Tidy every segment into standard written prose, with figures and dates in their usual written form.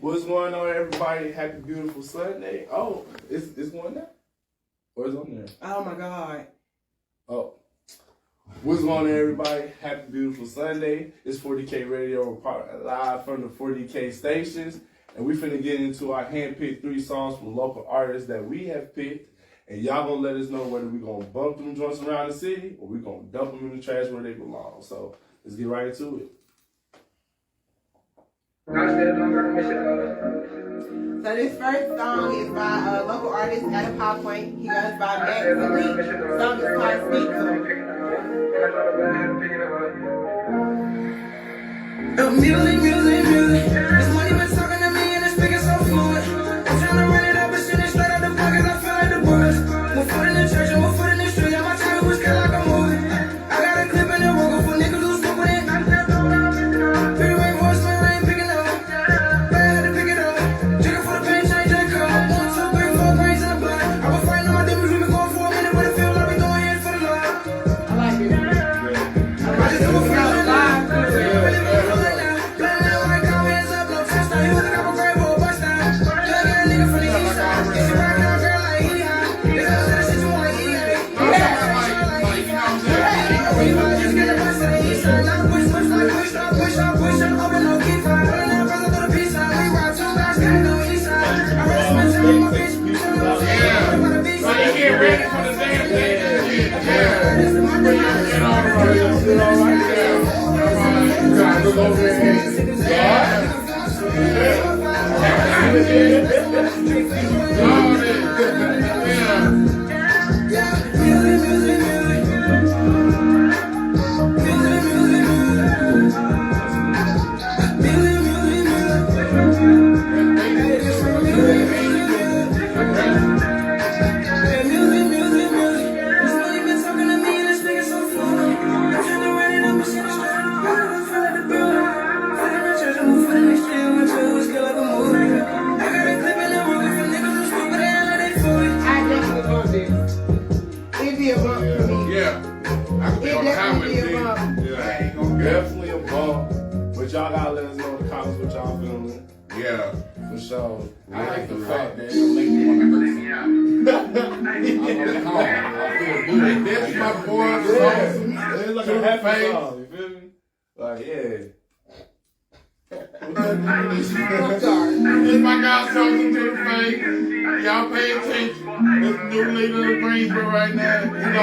What's going on, everybody? Happy, beautiful Sunday. Oh, it's going there? Or it's on there? Oh, my God. Oh. What's going on, everybody? Happy, beautiful Sunday. It's 40K Radio live from the 40K stations. And we finna get into our handpicked 3 songs from local artists that we have picked. And y'all gonna let us know whether we gonna bump them joints around the city or we gonna dump them in the trash where they belong. So let's get right into it. So this first song is by local artist Adam Hawpoint. He goes by Max Elite. The song is called Speak to Him. Music. This money been talking to me and it's speaking so fluid. I'm trying to run it up and send it straight out the pockets. I feel like the bullets. One foot in the church and one foot in the street. And my time was kind like a movie. I got a clip in the roll for niggas who's stupid. Pretty white voice, man, I ain't picking up. But I had to pick it up. Drinking for the pain, change that cup. 1, 2, 3, 4 grains in the blood. I was fighting on my demons, we been going for a minute, but it feels like we going in for the love. I like it. I just do it for the live. Definitely a bump, but y'all gotta let us know in the comments what y'all feeling. Yeah, for sure. I like the fact that it'll make me want to hurt some. I feel good. That's my boy's song. It's like a happy song, you feel me? Like, yeah. If my guy talking to the face, y'all pay attention. There's a new leader of Greensboro right now. You know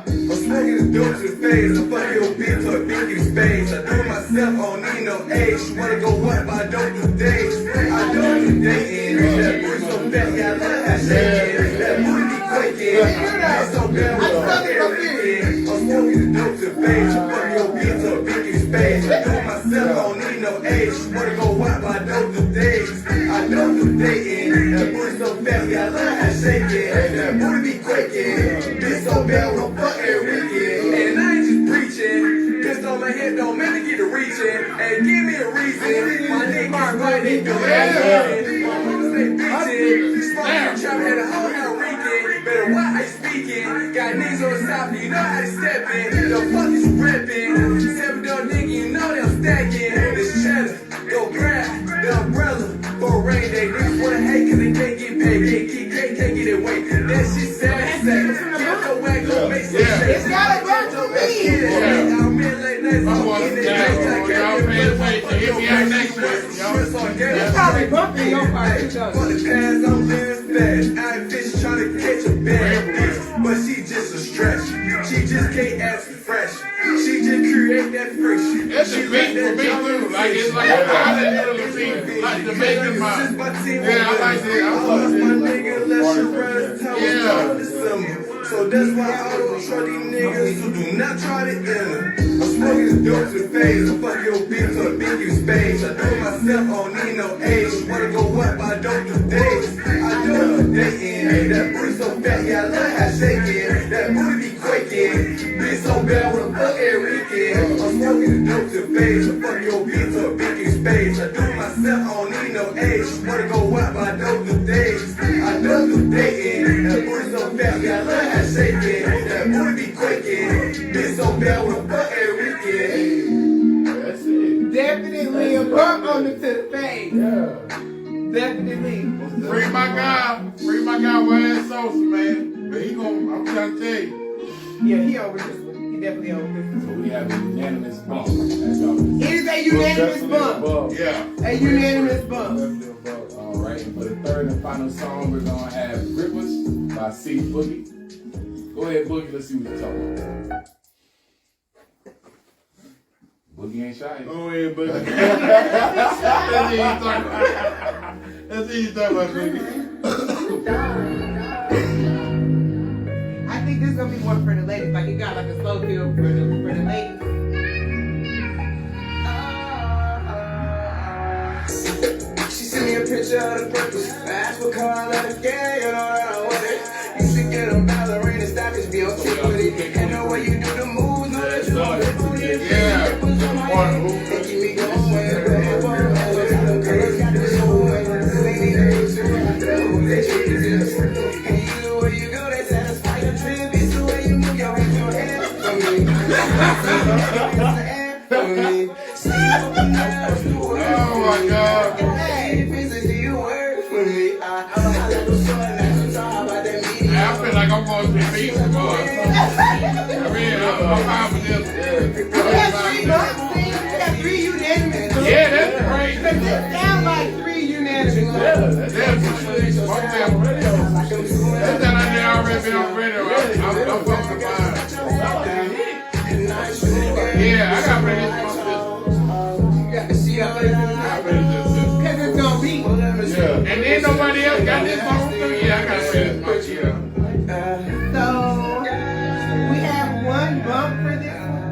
I'm smoking the dope to the face. I'm fucking your bitch to a biggie space. I do it myself, I don't need no age. She wanna go what, but I don't do dates. I don't do dating. That booty so fat, yeah, I love how shaking. That booty be quaking. I'm so bad with everything. I'm smoking the dope to the face. I'm fucking your bitch to a biggie space. I do it myself, I don't need no age. She wanna go what, but I don't do dates. I don't do dating. That booty so fat, yeah, I love how shaking. That booty be quaking. Bitch so bad with a fucking weekend. And I ain't just preaching. Pissed on my head, don't make me get to reaching. Hey, give me a reason. My niggas right, they do everything. My niggas they beating. Smoking trap, had a whole hell reeking. Better what I speaking. Got niggas on the side, you know how to step in. The fuck is you reppin'? 7-door nigga, you know they I'm stacking. This cheddar, go grab the umbrella for a rain day. Niggas wanna hate cause they can't get paid. Can't get it away. That shit sad. Get the wag, go make some shit. It's gotta go to me. It's probably bumping your part. For the past, I'm living fast. I ain't fish trying to catch a bad bitch, but she just a stretch. She just can't ask for fresh. She just create that friction. That's a beat for me too. Like it's like a island little beat, like the Jamaican mom. Yeah, I like that. I lost my nigga, let's run the summer. So that's why I don't trust these niggas who do not try to enter. I'm smoking the dope to the face. I'm fucking your bitch to a biggie space. I do it myself, I don't need no age. Wanna go up, but I don't do dates. I don't do dating. That booty so fat, yeah, I love how shaking. That booty be quaking. Bitch so bad with a fucking weekend. I'm smoking the dope to the face. I'm fucking your bitch to a biggie space. I do it myself, I don't need no age. Wanna go up, but I don't do dates. I don't do dating. That booty so fat, yeah, I love how shaking. That booty be quaking. Bitch so bad with a fucking weekend. That's it. Definitely a bump on the tip. the face. Yeah. Definitely. Free my guy, Wayne Sosa, man. But I'm trying to tell you. Yeah, he over this one. He definitely over this one. So we have a unanimous bump. That's all it It is a unanimous bump. is. Yeah. A unanimous bump. All right, and for the third and final song, we're gonna have "Rippers" by C Boogie. Go ahead, Boogie. Let's see what you're talking about. Boogie ain't shy. Go ahead, buddy. That's what you talking about. That's what you talking about, Boogie. I think this is gonna be one for the ladies. Like, you got like a slow feel for the ladies. She sent me a picture of the purpose. I asked what color the yeah, you know that I want it. You should get a ballerina style, just be okay with it. And the way you do the moves, know that you don't get booty. Yeah. And keep me going where the bad boy is. Got them colors, got the show. Lady, they ain't sure. They treat you just. And you the way you go, they satisfy your trip. It's the way you move your hands, your head for me. For me. Oh my God. I feel like I'm going to be beaten, boy. I mean, I'm fine with this. We got 3 bumps. We got 3 unanimous bumps. Yeah, that's great. Because it sounds like 3 unanimous bumps. That's that I did already been on radio. I'm fucking fine. Yeah, I got ready to bump this. I ready to do Because it's going to be. this. Yeah. And then nobody else got this bump too. Yeah, I got ready to bump it. So, we have 1 bump for this one.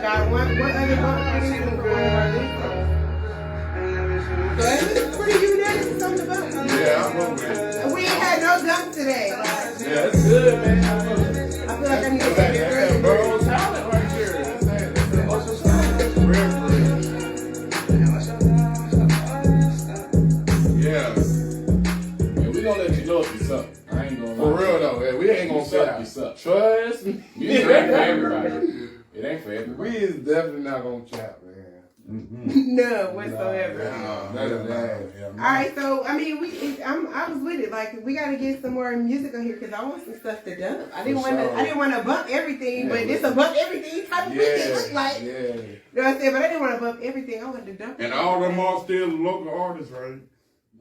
Got one other bump for this one. So, it's pretty unanimous on the bump. Yeah, I'm over it. And we ain't had no dump today. Like, Yeah, that's good, man. I feel like I need to take it That's early. Burrow talent right there. Yeah. Yeah, we gonna let you know if you suck. I ain't gonna For real though, man, we ain't gonna suck. suck. You suck. Trust me. Music ain't for everybody. It ain't for everybody. We is definitely not gonna cap, man. None whatsoever. None of that. All right, so I mean, I was with it. Like, we got to get some more music on here because I want some stuff to dump. I didn't want to bump everything, but this a bump everything type of weekend look like. Yeah. You know what I'm saying? But I didn't want to bump everything. I wanted to dump. And all them are still local artists, right?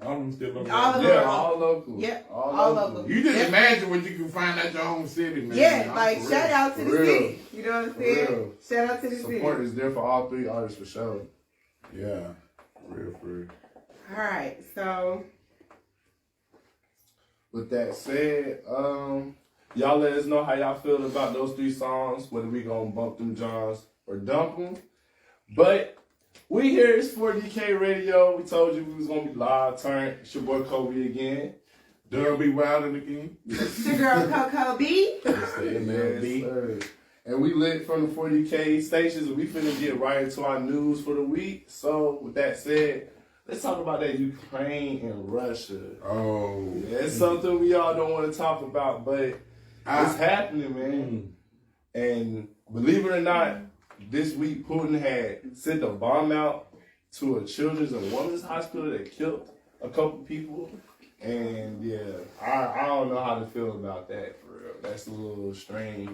All them still local All of artists. them. Yeah, all local. Yep, all all local. of them. You just imagine what you can find at your own city, man. Yeah, I'm like for shout real. out to the For real. city. You know what I'm saying? real. Shout out to the Support city. is there for all 3 artists for sure. Yeah. For real. All right, so With that said, y'all let us know how y'all feel about those 3 songs, whether we gonna bump them Johns or dump them. But we here, it's 40K Radio. We told you we was gonna be live turn. It's your boy Kobe again. Durham be wildin' again. it's your girl Coco B. It's the MLB. Yes, sir. And we lit from the 40K stations, and we finna get right into our news for the week. So, with that said, let's talk about that Ukraine and Russia. Oh. Yeah, it's something we all don't want to talk about, but it's happening, man. And believe it or not, this week Putin had sent a bomb out to a children's and women's hospital that killed a couple people. And yeah, I don't know how to feel about that for real. That's a little strange.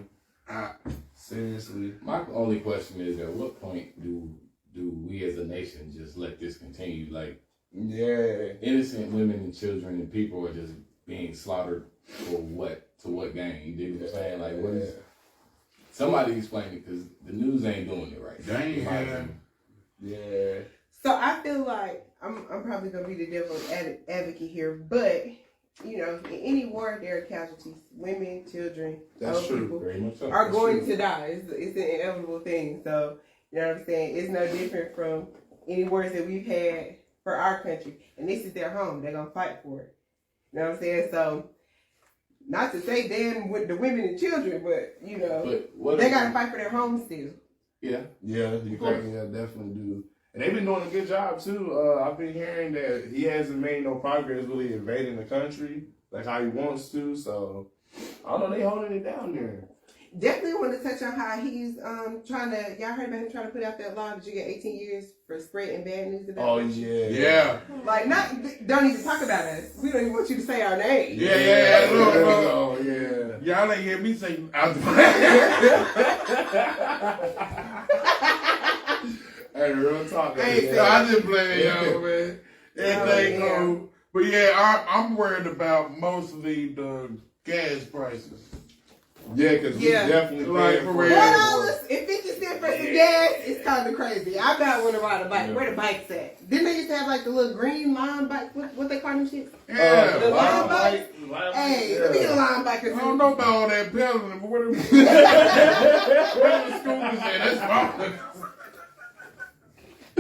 Seriously. My only question is, at what point do we as a nation just let this continue? Like, Yeah. innocent women and children and people are just being slaughtered for what? To what gain? You dig what I'm saying? Like, what is... Somebody explain it, because the news ain't doing it right. Yeah. So I feel like I'm probably gonna be the devil's advocate here, but you know, in any war there are casualties. Women, children, That's old true. people Very much so. are That's going true. to die. It's an inevitable thing. So you know what I'm saying? It's no different from any wars that we've had for our country. And this is their home. They're gonna fight for it. You know what I'm saying? So not to say damn with the women and children, but you know, But what they gotta fight for their home still. Yeah. Yeah, Ukraine definitely do. And they've been doing a good job too. I've been hearing that he hasn't made no progress really invading the country like how he wants to. So I don't know, they holding it down there. definitely want to touch on how he's trying to. Y'all heard about him trying to put out that law that you get 18 years for spreading bad news about. Oh us? yeah. Like, don't even talk about us. We don't even want you to say our name. Yeah, look. Oh yeah. Y'all ain't hear me say out the Hey, real talk. Hey, So I just playing y'all, man. Everything yeah. cool. But yeah, I'm worried about mostly the gas prices. Yeah, because we Yeah. definitely Like, paying for for real. $4 and 50 cents for some gas is kind of crazy. I about want to ride a bike. Where the bikes at? Didn't they used to have like the little green line bike? What they call them shit? Yeah. The line bike? Line Hey, let me get a line bike. I don't know about all that pedaling, but where the scooters at? That's fine.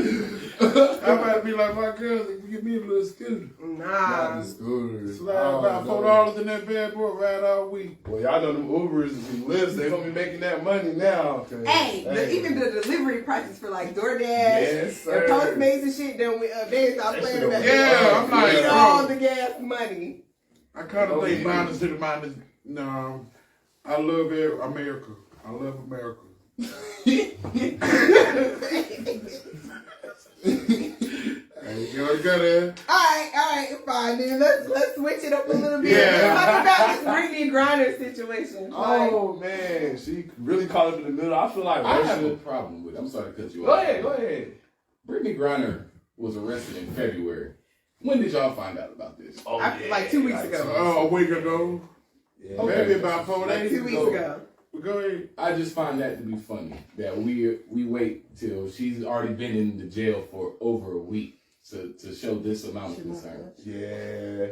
I might be like my cousin, give me a little scooter. Not Nah. the scooters. Slide Oh, about no. $4 in that bad boy, ride all week. Well, y'all know them Ubers and Lyfts, they gonna be making that money now. Hey, even the delivery prices for like DoorDash Yes, sir. and Postmates and shit, then they stop That playing shit about Yeah, I'm like, get bro. all the gas money. I kind of Oh, think yeah. minus to the minus. No, I love America. I love America. Hey, you go there. All right, fine. Then let's switch it up a little bit. Yeah. Let's talk about this Brittany Griner situation. Like, Oh man, she really caught up in the middle. I feel like I have a Russia. problem with it. I'm sorry to cut you Go off. ahead. Brittany Griner was arrested in February. When did y'all find out about this? Oh, like 2 weeks ago. A week ago. Yeah. Maybe about 4 Like days 2 weeks ago. ago. Go ahead. I just find that to be funny that we wait till she's already been in the jail for over a week to show this amount of concern. Yeah.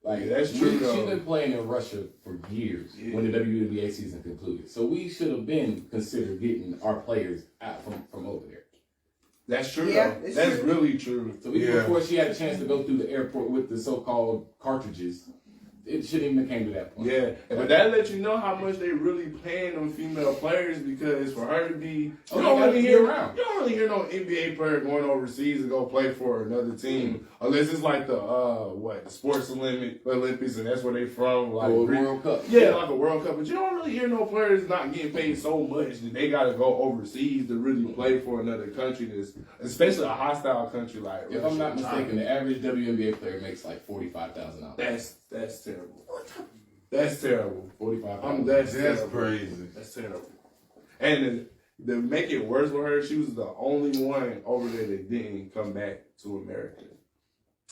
Like Yeah, that's true, She's though. been playing in Russia for years when the WNBA season concluded. So we should have been considered getting our players out from over there. That's true. Yeah, though. it's That's true. really true. So even Yeah. before she had a chance to go through the airport with the so-called cartridges, it shouldn't even came to that point. Yeah, but that lets you know how much they really paying on female players because for her to be, you don't really hear no NBA player going overseas to go play for another team unless it's like the sports Olympics and that's where they from, like Or World Cup. Yeah, like a World Cup. But you don't really hear no players not getting paid so much that they got to go overseas to really play for another country that's, especially a hostile country like. If I'm not mistaken, the average WNBA player makes like $45,000. That's terrible. That's terrible. $45,000. That's That's terrible. crazy. That's terrible. And to make it worse with her, she was the only one over there that didn't come back to America.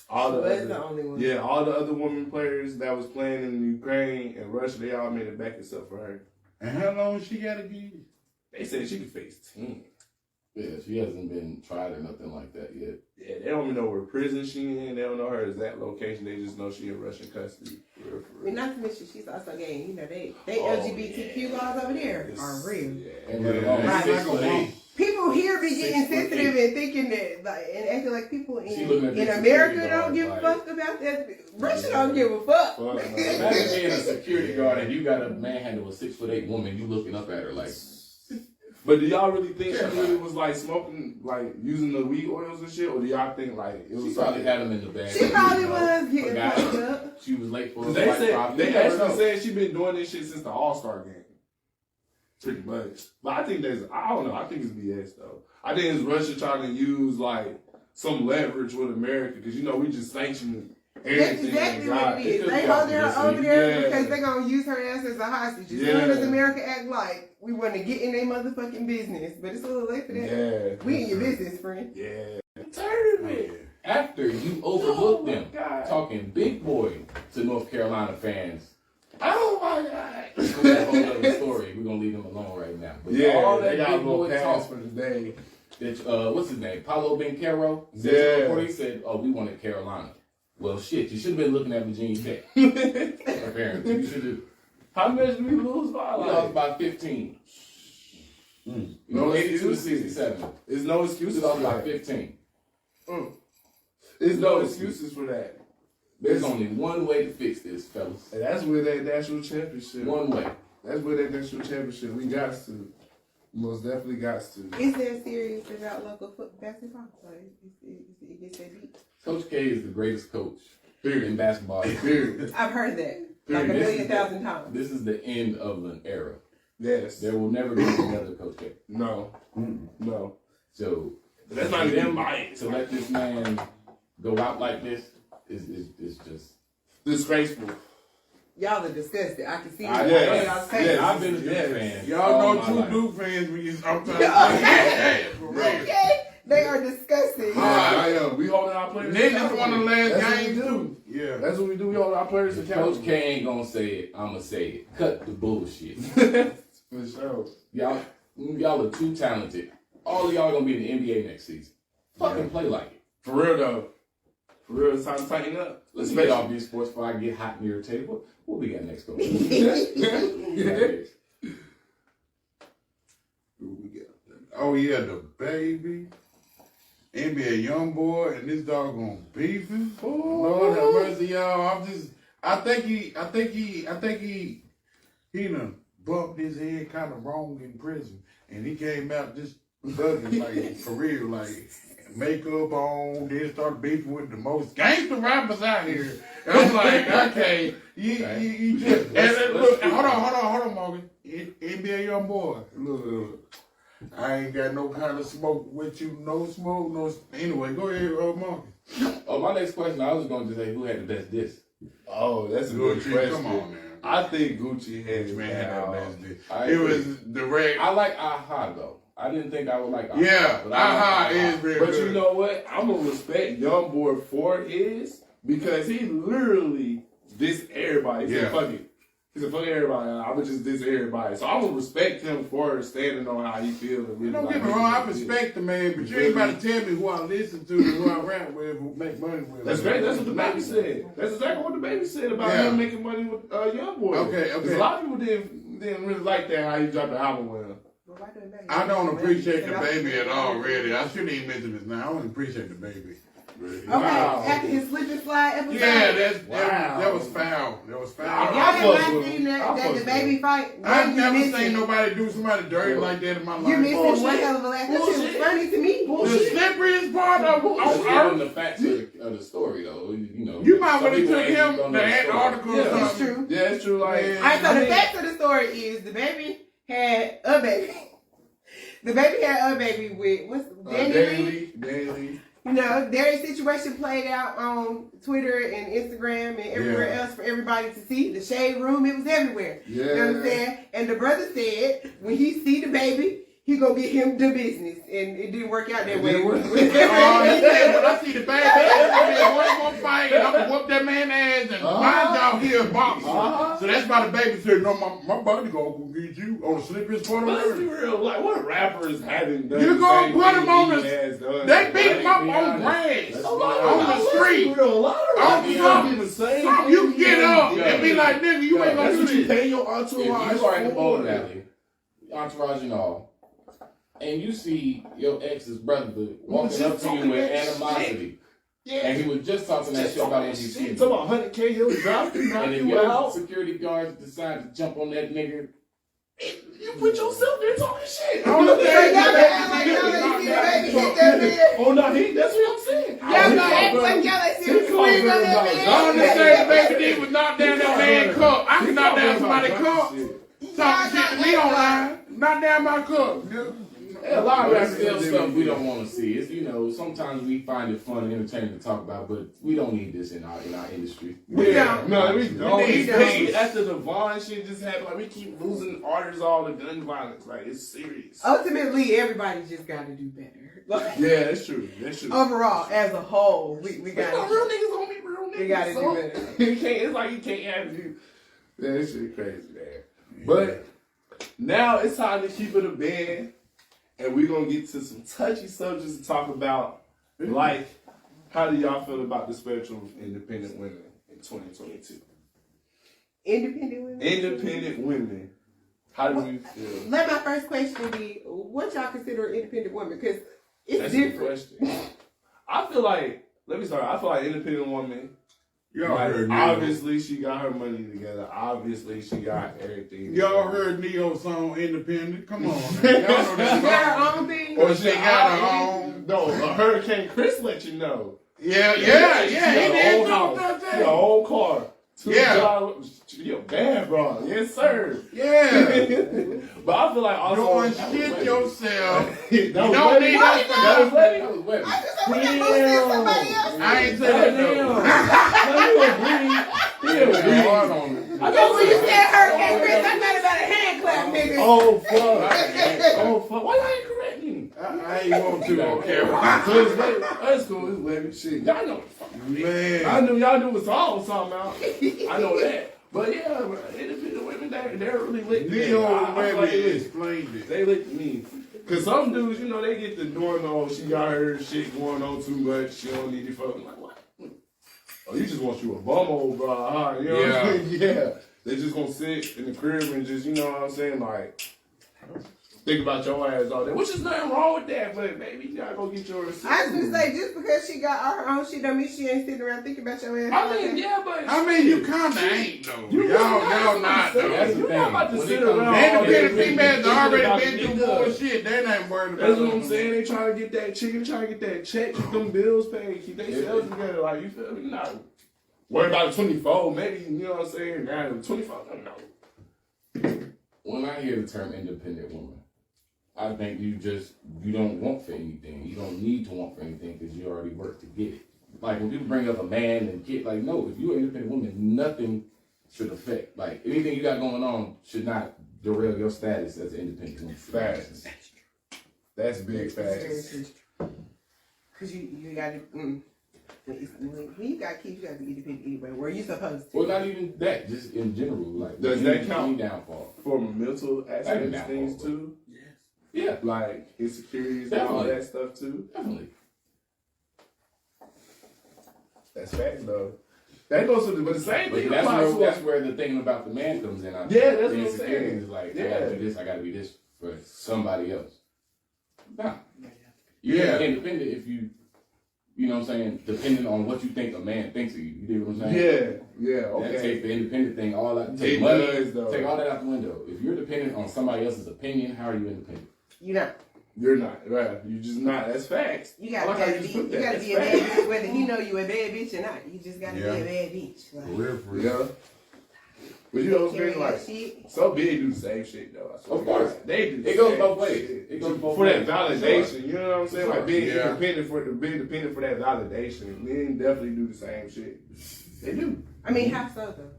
All the That's other, the only one. yeah, all the other women players that was playing in Ukraine and Russia, they all made it back except for her. And how long she got to give? They said she could face 10. Yeah, she hasn't been tried or nothing like that yet. Yeah, they don't even know where prison she in. They don't know her exact location. They just know she in Russian custody. For real, for I mean, real. not to mention she's also gay. You know, they Oh, LGBTQ laws over there are real. Yeah. And Yeah, let alone it's 6'8". People here be getting 6'8". sensitive and thinking that, like, and acting like people She looking at in these America security don't guards give a like- fuck about that. Russia don't give a fuck. Fuck no. Imagine being a security guard and you got a manhandle a 6'8" woman, you looking up at her like, But do y'all really think she really was like smoking, like using the weed oils and shit, or do y'all think like it she was probably like, had him in the bag. She probably You know, was getting forgot. fucked up. She was late for a They flight said probably. they You never actually know. said she been doing this shit since the All-Star game, pretty much. But I think I don't know. I think it's BS though. I think it's Russia trying to use like some leverage with America because you know we just sanctioned That's everything. exactly God, what it is. could've They got holding her publicity. over there Yeah. because they're gonna use her ass as a hostage. As Yeah. soon as America act like we want to get in their motherfucking business, but it's a little late for that. Yeah. We in your business, friend. Yeah. Tournament. After you overlooked Oh, my them, God. talking big boy to North Carolina fans. Oh my God. That's a whole other story. We're gonna leave them alone right now. But Yeah, all they that got a big little boy pass talk for the day. that what's his name? Paulo Bencaro. Yeah. He said, "Oh, we wanted Carolina." Well, shit, you should have been looking at Virginia Tech. Apparently, you should have. How much did we lose by? We lost by 15. No 82 to excuses. 67. There's no We excuses lost for by that. 15. There's no excuses for that. There's only one way to fix this, fellas. And that's where that national championship. One way. That's where that national championship. We got to. Most definitely got to. Is there serious about local basketball? Like, it gets that deep. Coach K is the greatest coach Period. in basketball. Period. I've heard that like a This million is thousand times. This is the end of an era. Yes. There will never be another Coach K. No. No. So That's not even biased. to let this man go out like this is just Disgraceful. Y'all are disgusted. I can see it. Yes. Y'all say Yes. I've been a Duke fan. Y'all all know my two life. Duke fans when you I'm trying Okay. to for real. Okay, they are disgusting. I am. We holding our players Then it's accountable. one of the last That's what we games do. too. Yeah. That's what we do. We hold our players If accountable. Coach K ain't gonna say it, I'ma say it. Cut the bullshit. For sure. Y'all are too talented. All of y'all gonna be in the NBA next season. Fucking play like it. For real though. For real, it's time to tighten up. Let's get off these sports before I get hot and irritated. What we got next, Coach? What we got next? Oh yeah, the baby. NBA young boy and this doggone beefing. Lord have mercy, y'all. I think he done bumped his head kind of wrong in prison, and he came out just thugging like for real, like makeup on. Then started beefing with the most gangster rappers out here. And I'm like, okay, you just look. Hold on, Morgan. NBA young boy. Look. I ain't got no kind of smoke with you. No smoke, no. Anyway, go ahead, Morgan. Oh, my next question, I was going to say who had the best disc. Oh, that's a good Gucci, question. come on, man. I think Gucci had Man, that best dick. I It agree. was direct. I like Aha though. I didn't think I would like Aha. Yeah, but I like Aha is very But good. you know what? I'm gonna respect Young Boy for his because he literally dissed everybody. He said, Yeah. fuck it. He said, fuck everybody. I would just diss everybody. So I'm gonna respect him for standing on how he feels. And really Don't like get me wrong, I making it. respect the man, but you ain't about to tell me who I listen to and who I rap with, who make money with. That's great. That's what the baby said. That's exactly what the baby said about Yeah. him making money with Young Boy. Okay. 'Cause a lot of people didn't really like that how he dropped the album with him. I don't appreciate the baby at all, really. I shouldn't even mention this now. I don't appreciate the baby. Really. Okay, Wow. after his slip and slide episode. Yeah, Wow. that was foul. That was foul. I Y'all fuck have not with seen him. that, I that fuck the with baby fight? I've You never missing- seen nobody do somebody dirty like that in my life. You missing Bullshit. one hell of a laugh. That shit was Bullshit. funny to me. The slipperiest part of Let's give on him earth. the facts of the story though. You know, You might some want to people took ain't him gonna the know story. article or Yeah. It's something. true. Yeah, it's true. Like, Yeah. All right, so the facts of the story is the baby had a baby. The baby had a baby with what's Danny Lee. Daily. You know, their situation played out on Twitter and Instagram and everywhere Yeah. else for everybody to see. The shade room, it was everywhere. Yeah. You know what I'm saying? And the brother said when he see the baby, he gonna get him the business, and it didn't work out that way. He said, when I see the baby, I'm gonna one more fight and I'm gonna whoop that man ass and mind y'all here a boxer. So that's why the baby said, no, my buddy gonna get you on the slippiest part of But let's be the real. Like, what rappers haven't done? You the gonna same put thing him on he the- has done? They beat him up Be on honest. grass, Let's on be honest. the street. A lot of On rappers something. do the same Something thing. you get up Yeah. and be like, nigga, you ain't gonna That's do what you this. pay your If entourage you are in the for. bowling alley, entourage and all, and you see your ex's brother walking up to you with animosity, and he was just talking that shit about NBC. Talking about 100K, he'll drop you, knock And if you your out. security guards decide to jump on that nigga, You put yourself there talking shit. On the So y'all day, gonna act like y'all ain't see the baby hit that man. Oh no, that's what I'm saying. Y'all gonna act like y'all ain't see the swing on that on the man. day, baby D was knocked down that man cup. I can knock down somebody's cup. Talking shit to me online. Knock down my cup. a lot of that still stuff we don't want to see. It's, you know, sometimes we find it fun and entertaining to talk about, but we don't need this in our industry. Yeah, no, we don't. We don't. Especially after the Vaughn shit just happened, like we keep losing artists all the gun violence. Like it's serious. Ultimately, everybody just got to do better. Like, Yeah, that's true. That's true. overall, as a whole, we No, got real niggas gonna be real niggas. We gotta do so better. you can't. It's like you can't have you. Yeah, this shit crazy, man. But now it's time to keep it a band, and we're gonna get to some touchy subjects to talk about. Like, how do y'all feel about the spectrum of independent women in 2022? independent women. Independent women. How do we feel? Let my first question be: what y'all consider independent women? Because it's That's a good different. question. I feel like. Let me start. I feel like independent woman. Y'all Like, heard Neo. obviously, she got her money together. Obviously, she got everything. Y'all together. heard Neo's song Independent? Come on, man. Y'all know She that got her song. own thing. Or she got her own. No, a Hurricane Chris let you know. Yeah, She he got did her own too. house. She got her own car. Yeah. You're bad, bro. Yes, sir. Yeah. But I feel like also Doing shit yourself. You That was don't Webby. need That that was Webby. That was Webby. I just said, we can go see somebody else. I ain't say that though. He agreed. Hard on it. I guess when you said Hurricane Chris, I thought about a hand clap, nigga. Oh fuck. Oh fuck. Why y'all ain't correct me? I ain't want to on camera. So it's Webby. That's cool. It's Webby. Shit. Y'all know what the fuck I mean. Man. I knew y'all knew what song was talking about. I know that. But yeah, independent women, they're really lit. Leo I feel like Webby they explained it. They lit me. Cause some dudes, you know, they get the doing, oh, she got her shit going on too much. She don't need it for. I'm like, what? Oh, you just want you a bum old bro, huh? You know what I'm saying? Yeah. They just gonna sit in the crib and just, you know what I'm saying, like, think about your ass all day. Which is nothing wrong with that, but maybe you gotta go get yours. I was gonna say, just because she got her own shit don't mean she ain't sitting around thinking about your ass. I mean, yeah, but I mean, you kinda ain't though. Y'all not though. That's the you're thing. not about to When sit it comes around. down all to day Independent females thinking about already been getting through done. bullshit. They ain't worried about That's what I'm saying. They trying to get that chicken, trying to get that check, keep them bills paid, keep their sales together. Like, you feel me? You're not worried about the 24, maybe, you know what I'm saying? Now, 24, I don't know. When I hear the term independent woman, I think you don't want for anything. You don't need to want for anything because you already work to get it. Like when people bring up a man and kid, like no, if you're an independent woman, nothing should affect. Like anything you got going on should not derail your status as an independent woman. Facts. That's big facts. Because you gotta, when you got kids, you gotta be independent anyway. Where you supposed to? Well, not even that. Just in general, like Does that count? Downfall For mental aspect of things too? Yeah, Like insecurities and all Definitely. that stuff too? definitely. That's facts though. That goes to but the same But thing that's applies where, to that's where the thinking about the man comes in. Yeah, that's the what I'm insecurity saying. is like, I Yeah. gotta do this, I gotta be this for somebody else. Nah. You're Yeah. independent if you know what I'm saying, depending on what you think a man thinks of you. You dig what I'm saying? Yeah, That okay. takes the independent thing all out. It Take money, does, though. take all that out the window. If you're dependent on somebody else's opinion, how are you independent? You know, You're not, right? You're just not. That's facts. you I gotta, like how be, just you put that. gotta That's be a bad facts. bitch, whether he know you a bad bitch or not. You just gotta Yeah. be a bad bitch. For Like, real, for real. Yeah. But you know what's carry crazy? that Like, shit. so big do the same shit though. I swear Of to God. course. They do. the It goes same both ways. shit. It goes both for that ways. validation. You know what I'm saying? Like being Yeah. independent for that validation. Men definitely do the same shit. They do. I mean, how so though?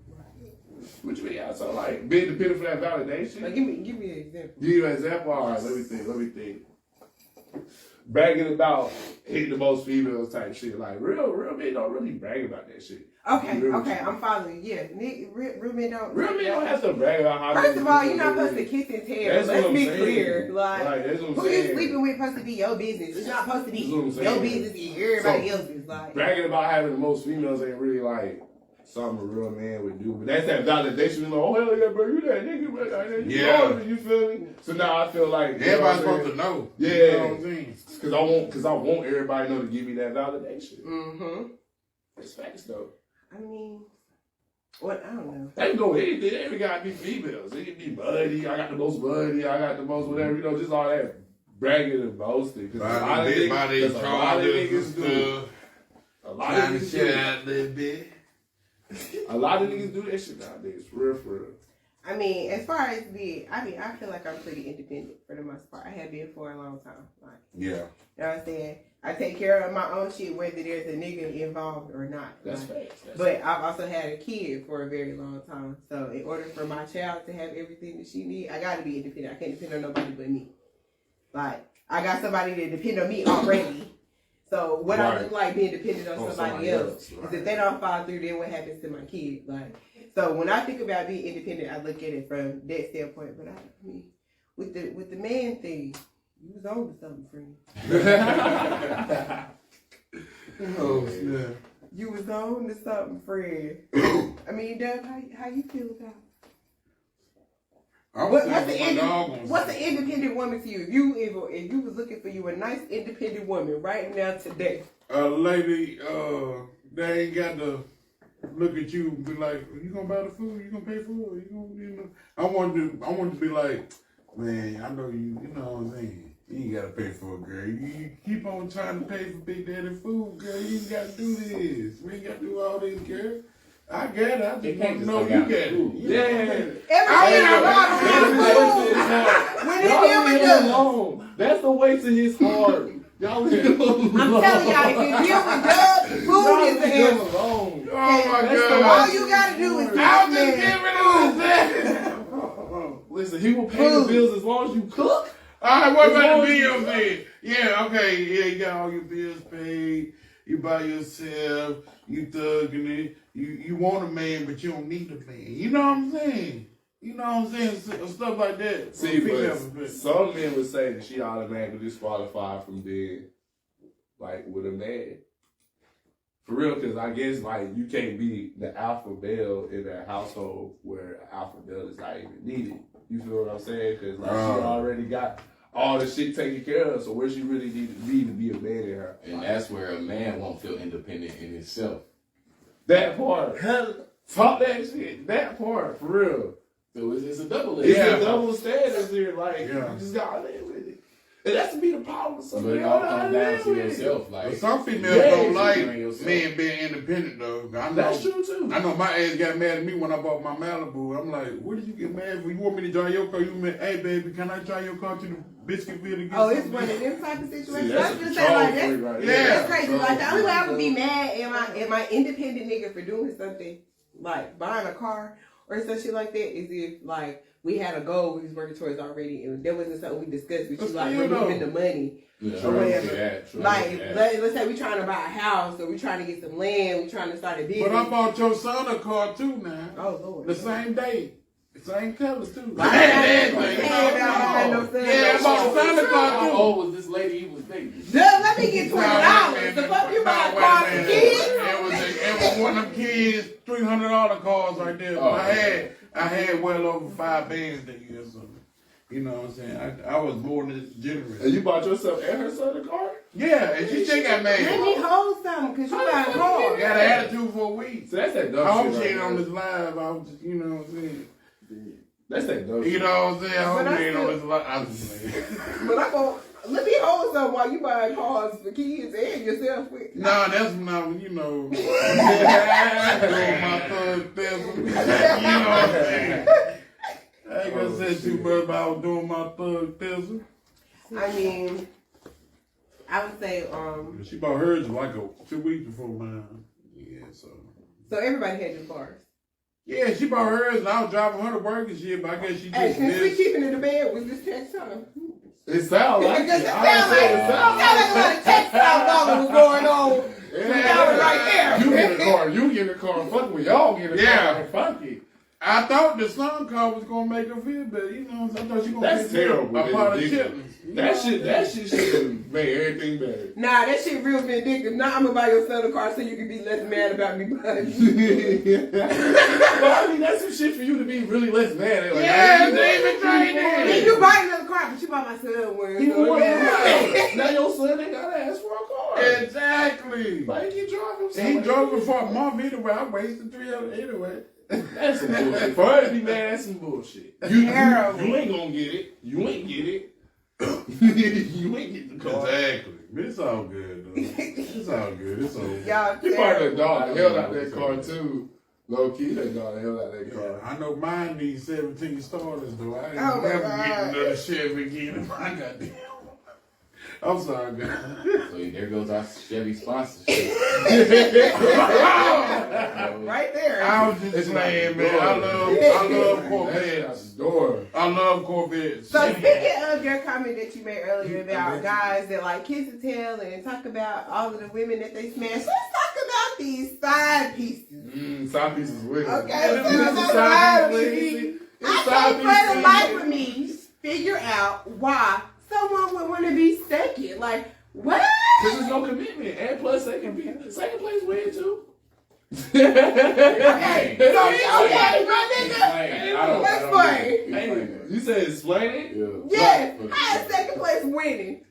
What you mean? So like being dependent for that validation. Like, give me an example. Give you an example. All right, let me think. Bragging about hitting the most females type shit. Like real men don't really brag about that shit. Okay, Real okay, shit. I'm following you. Yeah, real men don't. Real men don't have to brag about how. First many of all, people you're not they supposed to really- kiss and tell. That's what Let's I'm be saying. clear. Like, that's what I'm who you saying. sleeping with supposed to be your business. It's not supposed to be That's what I'm saying. your business and everybody So, else's. Like, Bragging about having the most females ain't really like something a real man would do. But that's that validation. You know, oh hell yeah, bro, you that nigga, bro. Yeah. You feel me? So now I feel like Everybody's supposed to know. Yeah. You know what I'm saying? Cause I want everybody to know to give me that validation. mm-hmm. It's facts though. I mean, what? I don't know. They can go with anything. They even gotta be females. They can be buddy. I got the most buddy. I got the most whatever. You know, just all that bragging and boasting. Cause a lot of niggas, 'cause a lot of niggas do. it. A lot of Trying to niggas do. shit it. out a little bit. A lot of niggas do that shit nowadays. For real. I mean, as far as I feel like I'm pretty independent for the most part. I have been for a long time. Like, Yeah. you know what I'm saying? I take care of my own shit whether there's a nigga involved or not. That's Like, facts. That's but I've also had a kid for a very long time. So in order for my child to have everything that she needs, I gotta be independent. I can't depend on nobody but me. Like, I got somebody to depend on me already. So what I Right. look like being dependent on somebody else right. is if they don't follow through, then what happens to my kid? Like, so when I think about being independent, I look at it from that standpoint. But I mean, with the man thing, you was on to something, friend. Oh, snap. You was on to something, friend. I mean, Doug, how you feel about it? I'm What's saying my dog gonna what's say. an independent woman to you? If you was looking for you a nice independent woman right now today. A lady, they ain't got to look at you and be like, you gonna buy the food? You gonna pay for it? You gonna, you know? I want to be like, man, I know you know what I'm saying. You ain't gotta pay for it, girl. You keep on trying to pay for Big Daddy food, girl. You ain't gotta do this. We ain't gotta do all this, girl. I get it. I They just can't want to just know look you out get food. it. Yeah. Everything I when they deal with Dub. That's the way to his heart. Y'all leave him alone. I'm telling y'all, if you deal with Dub, food is the answer. alone. Oh my That's God. All you gotta do is I'll just give give man it a Listen, he will pay the bills as long as you cook. All right, what As about long the as you bills cook. then? Yeah, okay, yeah, you got all your bills paid. You by yourself. You thugging it. You want a man, but you don't need a man. You know what I'm saying? You know what I'm saying? Stuff like that. See, Females, but some men would say that she automatically disqualified from being like with a man. For real, because I guess like you can't be the alpha male in a household where alpha male is not even needed. You feel what I'm saying? Because like she already got all the shit taken care of. So where she really need to be a man in her? And that's where a man won't feel independent in himself. That part. Talk that shit. That part, for real. So it's a double It's edged. a double standard here. Like Yeah. you just gotta live with it. And that's to be the problem with some But it men. all Gotta comes down live to with it. yourself. But Like some females Yeah, don't you like doing yourself. men being independent though. I know, That's true too. I know my ass got mad at me when I bought my Malibu. I'm like, what did you get mad for? You want me to drive your car? You mean, hey baby, can I drive your car to the Biscuitville to get Oh, it's something? one of them type of See, situations. that's I was a just saying like control that's, freak right Yeah. there. that's crazy. Control Like the only way I would freak. be mad at my independent nigga for doing something like buying a car or some shit like that is if like we had a goal we was working towards already and there wasn't something we discussed with you But like still, removing though. the money. yeah, Or whatever. Like Like let's say we trying to buy a house or we trying to get some land, we trying to start a business. But I bought your son a car too now. Oh Lord. The same day. Same colors too. I ain't about buying no son. Yeah, I bought the son a car how too. old was this lady he was dating? Duh, let me get $20. The fuck you buy a car for kids? It was one of them kids $300 cars right there. Oh, I had well over 5 bands that year, so you know what I'm saying. I was more than generous. And you bought yourself and her son a car? Yeah, and she still got Let me mad. hold something because you got a Got car. an attitude for a week. So that's that I dumb hope shit. she Right ain't on there. this live. I was just, you know what I'm saying. That's that dumb You shit. know what I'm saying. I hope But I she ain't on still- this live. I'm just saying. But I go, let me hold something while you buying cars for kids and yourself with. Nah, that's not, you know, doing my thug thing. You know what I'm saying. I ain't gonna say too much about doing my thug thizzle. I mean, I would say, She bought hers like 2 weeks before mine. Yeah, so. so everybody had your cars. Yeah, she bought hers and I was driving her to work and shit, but I guess she Hey, just since we missed. keeping it in the bed, was this text time? It sounds like Because it. it I sounds like ain't it say sounds like a lot of text time was going on. That was right there. You get in the car, you get in the car, and fuck with y'all get in the Yeah. car and fuck it. I thought the son car was gonna make her feel better, you know. So I thought she gonna That's feel terrible. a part of It's chitlins. That shit should have made everything better. Nah, that shit real vindictive. Now I'm gonna buy your son a car so you can be less mad about me buying you. But I mean, that's some shit for you to be really less mad at. Like, Yeah, hey, they even trying And that. you buy another car, but you buy my son one. You So, want yeah. now your son ain't gotta ask for a car. Exactly. Like he driving. And he drove it for a month anyway. I wasted $300 anyway. That's some bullshit. For her to be mad, that's some bullshit. You ain't gonna get it. You ain't get it. You ain't get the car. Exactly. It's all good though. It's all good. It's all good. Y'all He probably terrible. done dog the hell out that car too. Low key, they dog the hell out that Yeah, car. I know mine needs 17 starters though. I ain't Oh, my never God. get another Chevy again if I got them. I'm sorry, guys. So there goes our Chevy sponsorship. Right there. I was just playing, man. I love Corvettes. Door. I love Corvettes. So speaking of your comment that you made earlier about guys that like kiss and tell and talk about all of the women that they smash, let's talk about these side pieces. Side pieces with it. Okay, Them so niggas that's side why pieces. I Side can't for the pieces. life of me figure out why someone would want to be second. Like, what? Cause there's no commitment, and plus second place win too. Okay, so my nigga, explain. You said explain it. Yes, I had second place winning.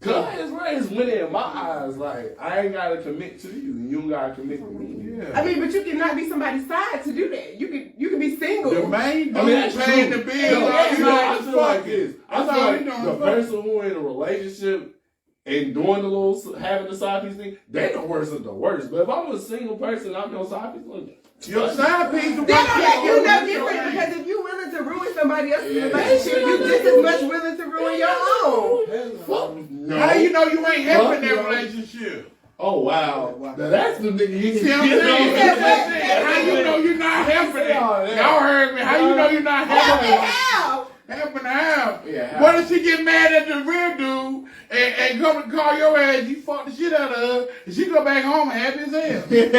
Cause is winning in my eyes. Like I ain't gotta commit to you, and you don't gotta commit to me. Yeah. I mean, but you cannot be somebody's side to do that. You can be single. The main dude I mean, that's paying true. the bill. No, All you I know feel is like fuck this. it. I That's feel all like you doing the is fuck. person who in a relationship and doing the little having the side piece thing, they the worst of the worst. But if I'm a single person, I'm your side piece. Look, Your side piece. That don't make you no different because if you willing to ruin somebody else's relationship, you just as much willing to ruin your own. No. How you know you ain't helping that relationship? Oh wow. Now that's the nigga you See what I'm saying? How you know you're not helping it? Y'all heard me. How you know you're not helping it? How? Helping out. Yeah, What if she get mad at the real dude and come and call your ass? You fucked the shit out of her, and she go back home happy as hell. She go to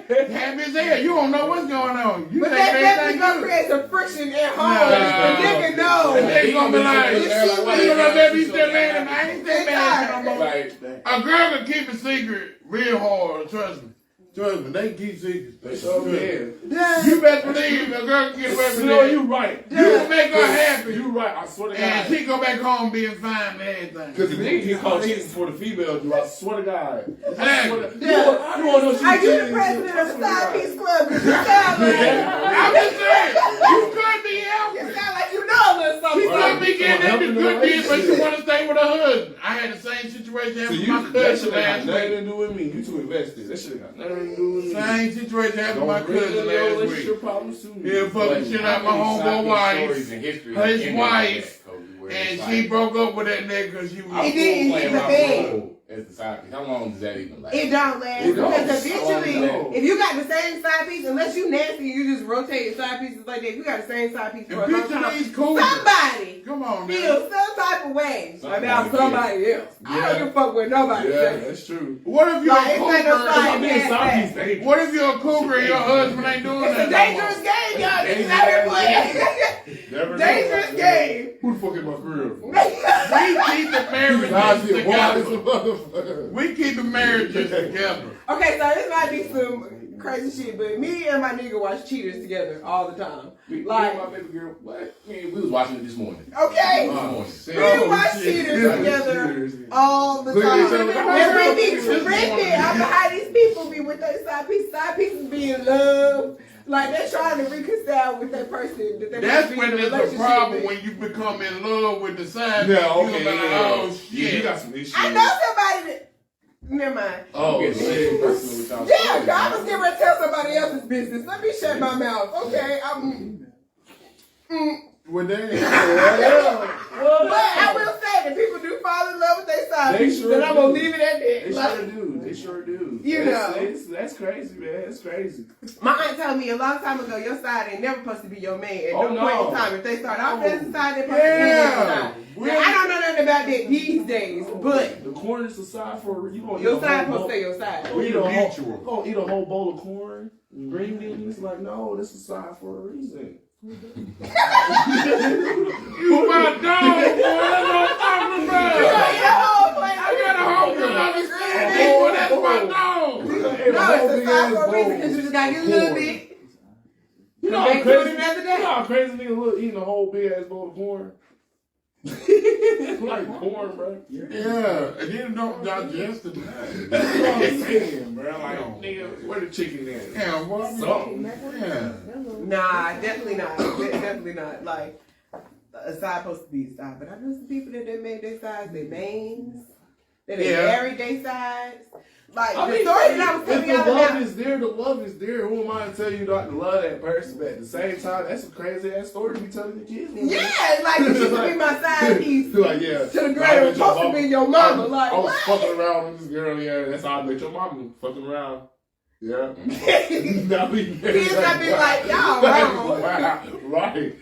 sleep, happy as hell. You don't know what's going on. You But think that definitely everything gonna good. create some friction at home. Nah. The nigga And knows. they gonna be like, You you gonna let me still mad and I ain't still mad no more. Like, A girl can keep a secret real hard, trust me. Trust me, they can keep secrets. They sure can. You better believe a girl can get away with No, that. you right. You can make her happy. You right. I swear to And God. she go back home being fine and everything. Because the nigga he called Jesus for the female dude. I swear to God. Hey, You want to know she Are you the Jesus? president of the Side Piece Club? Because you sound like I'm just saying, you could be you helping. sound like you know a little She something. could be getting into Helping good the deeds, but she relationship. want to stay with her husband. I had the same situation happen So with my you, that cousin shit ain't got last nothing week. to do with me. You too invested. That shit ain't got nothing to do with me. Same situation happened with my Don't bring cousin your last relationship week. problems to me. Yeah, fucking shit out my homeboy wife. His wife. And she broke up with that nigga because she was. It didn't playing even my thing. role as the side piece. How long does that even last? It don't last It don't. because eventually, Oh, no. if you got the same side piece, unless you nasty, you just rotate your side pieces like that. If you got the same side piece for a And long picture time, these cool. somebody Come on, man. feel some type of way about Somebody somebody else. I don't give a fuck what nobody Yeah, says. that's true. What if you're Like, a it's like no cougar? side I'm being side piece dangerous. What if you're a cougar and your husband ain't doing It's that? a dangerous game, y'all. It's not here playing. Never Dangerous know. game. Who the fuck is my girl? We keep the marriages Nazi, why is a together. motherfucker? We keep the marriages together. Okay, so this might be some crazy shit, but me and my nigga watch Cheaters together all the time. Like, my baby girl, what? Man, we was watching it this morning. okay, This morning. we watch shit. Cheaters together all the Look at each time. other. And we be tripping after how these people be with their side piece. Side pieces be in love. Like, they're trying to reconcile with that person that they're That's supposed to be when in a there's a relationship problem with. when you become in love with the side. Yeah, piece. okay. You be like, Yeah. oh You shit. got some issues. I know somebody that. Never mind. Oh, Getting shit. personal with y'all. Yeah, I was getting ready to tell somebody else's business. Let me shut my mouth. Okay, Well, damn. But I will say that people do fall in love with their side They pieces, sure and I'm gonna do. leave it at that. They Like, sure do. They sure do. You That's crazy, man. That's crazy. my aunt told me a long time ago, your side ain't never supposed to be your man. At Oh, no point in no. time, if they start off as a side, they're supposed to be Yeah. your side. Now, I don't know nothing about that these days, but The corn is the side for you. Gonna your eat a side whole supposed to bowl- stay your side. You eat a Mutual. whole, gonna eat a whole bowl of corn, green beans. Like, no, this is side for a reason. You my dog, boy. That's what I'm talking about. I got a whole understand, boy. That's my dog. No, it's a side for a reason because you just gotta get a little bit. You know Make how it crazy, another day. you know how crazy nigga look eating a whole big ass bowl of corn? Like corn, bro. Yeah, and then don't digest it. That's what I'm saying, bro. Like, nigga, where the chicken at? Yeah, what? Something. Yeah. Nah, definitely not. Definitely not. Like, a side supposed to be a side. But I know some people that made their sides their mains. That they Yeah. married their sides. Like, I the mean, story that I was if telling the y'all love about. is there, the love is there. Who am I to tell you not to love that person? But at the same time, that's a crazy ass story to be telling the kids. Man. Yeah, like, you used to be my side piece. Like, yeah. To the girl that was supposed to be your mama. Like, I was what? fucking around with this girl, yeah. That's how I met your mama. Fucking around. Yeah. Kids not be like, y'all wrong. Right.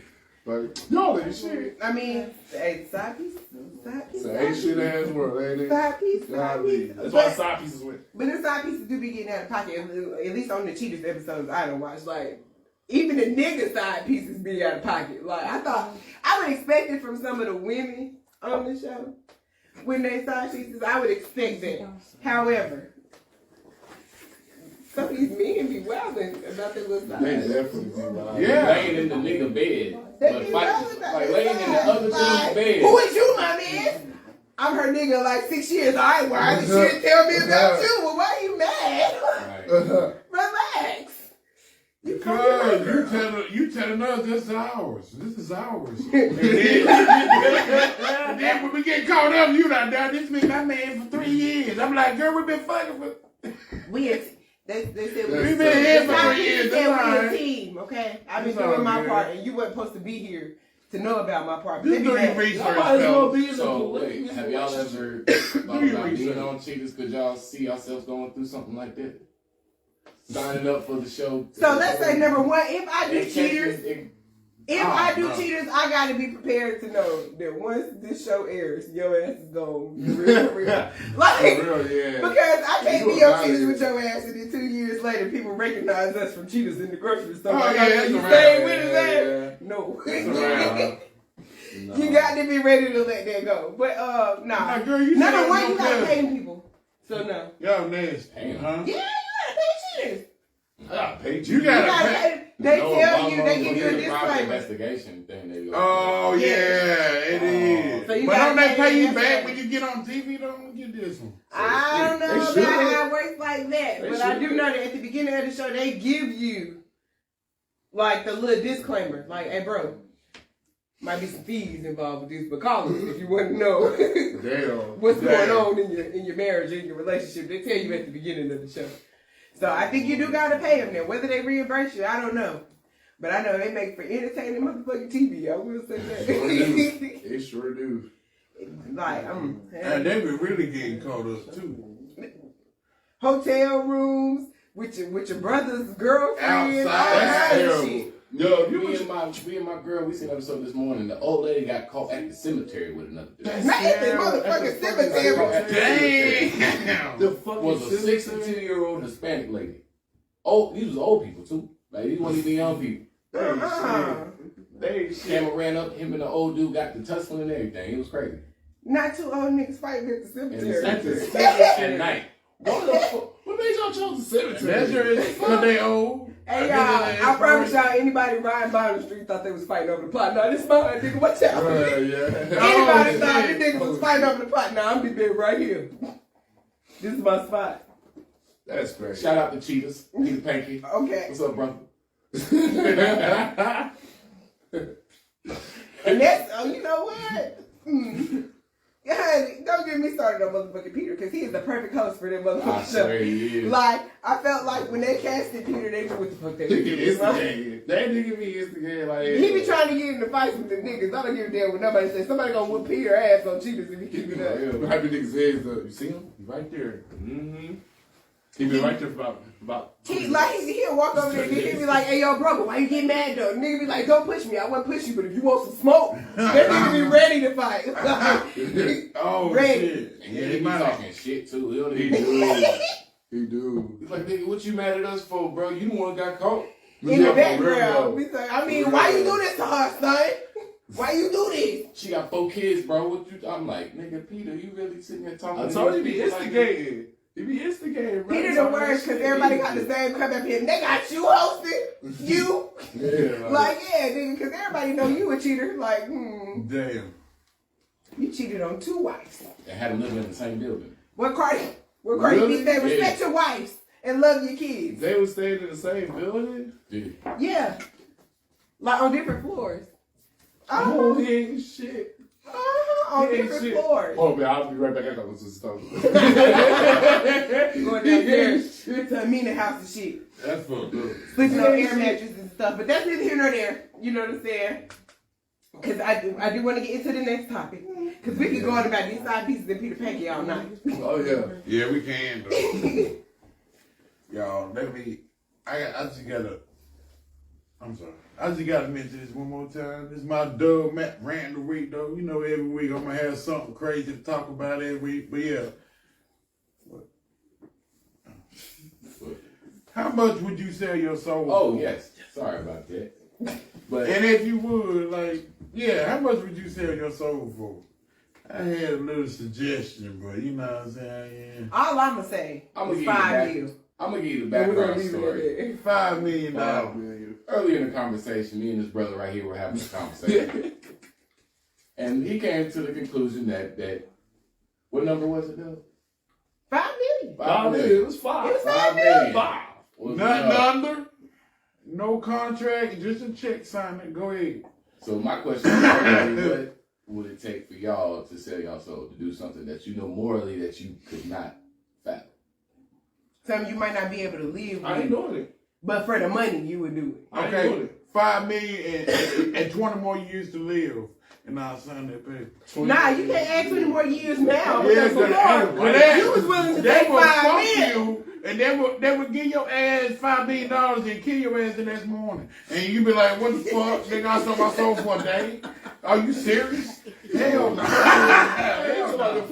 Like, y'all ain't shit. I mean, hey, side piece. Side piece. It's an ain't shit ass world, ain't it? Side piece. Side Golly. piece. That's why But- side pieces went. But the side pieces do be getting out of pocket, at least on the cheatest episodes I don't watch. Like, even the nigga side pieces be out of pocket. Like, I would expect it from some of the women on the show. When they side pieces, I would expect that. However, some of these men be wilding about their little They side. definitely be wild. Yeah. Laying in the nigga bed. They But be fight, wilding about like their laying in the side. other dude's Like, bed. who is you, my man? I'm her nigga like 6 years. All right, why did she tell me about you? Well, why are you mad? Right. Relax. You Because you telling us this is ours. This is ours. And then when we get caught up, you like, "Dad, this been my man for 3 years." I'm like, "Girl, we been fucking for." They said We been here for 3 years. We're a That's team, okay? I've been It's all doing my good. part, and you weren't supposed to be here to know about my part. Just do your research, fellas. So wait, have y'all ever thought your about being research. on Cheaters? Could y'all see yourselves going through something like that? Signing up for the show. So let's say number one, if I do It cheaters, catches- if Oh, I do no. cheaters, I gotta be prepared to know that once this show airs, your ass is gone. Real. Like, For real, yeah. because I can't You be a on valid- cheaters with your ass, and then 2 years later, people recognize us from cheaters in the grocery store. Oh, Like, yeah, you it's around. staying with us, Yeah, ass? yeah. No. around. No. You got to be ready to let that go. But nah. Like, girl, you Number said one, no you gotta good. pay them people. So no. Y'all nasty. Damn. Huh? Yeah, you gotta pay cheaters. I paid You You gotta gotta pay. pay. They No, tell you, almost they give you a like a private disclaimer. investigation thing. They go. Oh, yeah, it is. So you But don't gotta they pay you pay back them. when you get on TV? Don't get this one. I don't know They about should. how it works like that, They but I do should. know that at the beginning of the show, they give you like the little disclaimer, like, "Hey, bro, might be some fees involved with this, but call us if you want to know Damn. what's going Damn. on in your marriage, in your relationship." They tell you at the beginning of the show. So I think you do gotta pay them now. Whether they reimburse you, I don't know. But I know they make for entertaining motherfucking TV. I will say that. They sure do. Like, And they been really getting caught up, too. hotel rooms with your brother's girlfriend. Outside. all That's kinds of terrible. shit. Yo, Me and my girl, we seen an episode this morning. The old lady got caught at the cemetery with another dude. Man, the motherfucking cemetery. Damn. the fucking Was a 62-year-old Hispanic lady. Oh, these was old people too. Like these weren't even young people. They shit. Camera ran up, him and the old dude got the tussling and everything. It was crazy. Not two old niggas fighting at the And cemetery. at night. What the fuck? What made y'all chose the And cemetery? that's because they old. Hey y'all, I promise y'all, anybody riding by the street thought they was fighting over the pot. No, this mine, nigga. Watch out. Yeah. Anybody Oh, thought shit. this nigga was fighting over the pot? Nah, I'm be big right here. This is my spot. That's crazy. Shout out to Cheetahs. Peter Panky. Okay. What's up, brother? And that's, you know what? Yeah, don't get me started on motherfucking Peter, because he is the perfect host for that I motherfucking swear show. he is. Like, I felt like when they casted Peter, they knew what the fuck they were doing. Instigated. That nigga be instigated like He be trying to get in the fights with the niggas. I don't give a damn what nobody says. Somebody gonna whoop Peter ass on Cheetahs if he keep it up. Yeah, happy niggas heads up. You see him? He right there. Mm-hmm. He been right there for about He'll walk over there and he'll be like, "Hey, yo, bro, why you get mad though?" Nigga be like, "Don't push me. I won't push you, but if you want some smoke, that nigga be ready to fight." Oh, Ready. shit. And Yeah, he he be might. talking shit too. He don't He even do. He do. He's like, nigga, what you mad at us for, bro? You the one got caught. In the Yeah, background, for we real, say, I mean, why you do this to her, son? Why you do this? She got 4 kids, bro. What you? I'm like, nigga, Peter, you really sitting there talking? I to told you these he be people like instigating. He be instigating, bro. Peter the worst because everybody got the same come up here. And they got you hosting, you. Yeah, Like, yeah, nigga, because everybody know you a cheater. Like, Damn. you cheated on 2 wives. They had them living in the same building. What Cardi? What Cardi Really? B said, respect your wives and love your kids. They was staying in the same building. Dude. Yeah. Like on different floors. Oh, he ain't shit. On He ain't different shit. floors. Oh man, I'll be right back. I got some stuff. Going downstairs to Amina house and shit. That's fucked up. Sleeping on air mattresses and stuff. But that's neither here nor there. You know what I'm saying? Because I do want to get into the next topic. Because we could go on about these side pieces and Peter Panky all night. Oh yeah. Yeah, we can, though. Y'all, I just gotta, I'm sorry. I just gotta mention this one more time. This is my dub rant of the week, though. You know, every week I'm gonna have something crazy to talk about every week. But yeah. How much would you sell your soul Oh for? yes. Sorry about that. But And if you would, like, yeah, how much would you sell your soul for? I had a little suggestion, but you know what I'm saying? All I'm going to say I'm is gonna 5 give you years. I'm gonna give you the And we're going background to leave story. it at that. $5 million. $5 million. Earlier in the conversation, me and his brother right here were having a conversation, and he came to the conclusion that what number was it though? 5 million. $5 million. It was $5. It was $5 million. million. $5. Was Nothing enough. under? No contract, just a check signing. Go ahead. So my question is, what would it take for y'all to sell y'all soul to do something that you know morally that you could not fathom? Something you might not be able to live I ain't with, doing it. but for the money, you would do it. I ain't doing Okay, it. 5 million and 20 more years to live, and I'll sign that paper. Nah, you can't ask 20 more years now. Yeah, Because but before, that- you was willing to They take will 5 fuck million. you, and they would give your ass $5 million and kill your ass the next morning. And you be like, what the fuck? Nigga, I sold my soul for a day. Are you serious? Hell no. Hell no.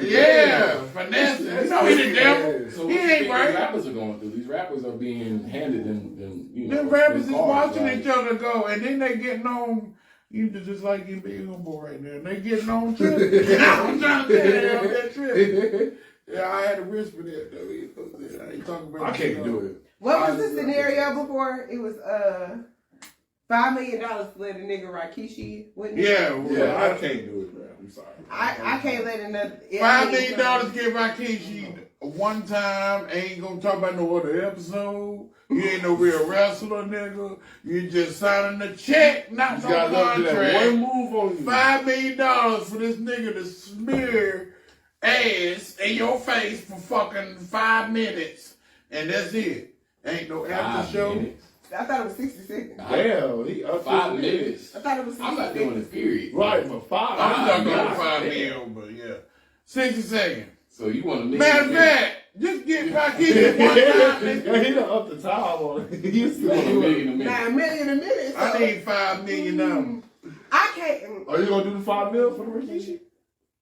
Yeah, finesse. You know he the devil. So He what you ain't think right. these rappers are going through? These rappers are being handed them you know. Them rappers is them cards, watching like, each other go, and then they getting on. You just like you big homeboy right now. They getting on tripping. I'm trying to tell you, I'm that tripping. Yeah, I had a risk for that though. You know, I ain't talking about. I can't do it. What was the scenario before? It was $5 million to let a nigga Rikishi, wouldn't it? Yeah, Yeah, I well, can't do it, man. I'm sorry. I can't let another $5 million get Rikishi one time. Ain't gonna talk about no other episode. You ain't no real wrestler, nigga. You just signing the check, not You no gotta look at that one contract. move on you. $5 million for this nigga to smear ass in your face for fucking 5 minutes, and that's it. Ain't no after 5 show. minutes. I thought it was 60 seconds. Damn, he up 5 minutes. I thought it was 60 I'm not doing it, period. Right, for 5. I'm not going God, 5 damn. million, but yeah, 60 seconds. So you want to make Matter of fact, just get Rikishi one time, nigga. He done up the time on it. He used you want a to million a minute. Nah, $1 million a minute. So I need $5 million. I can't. Are you gonna do the 5 mil for the Rikishi?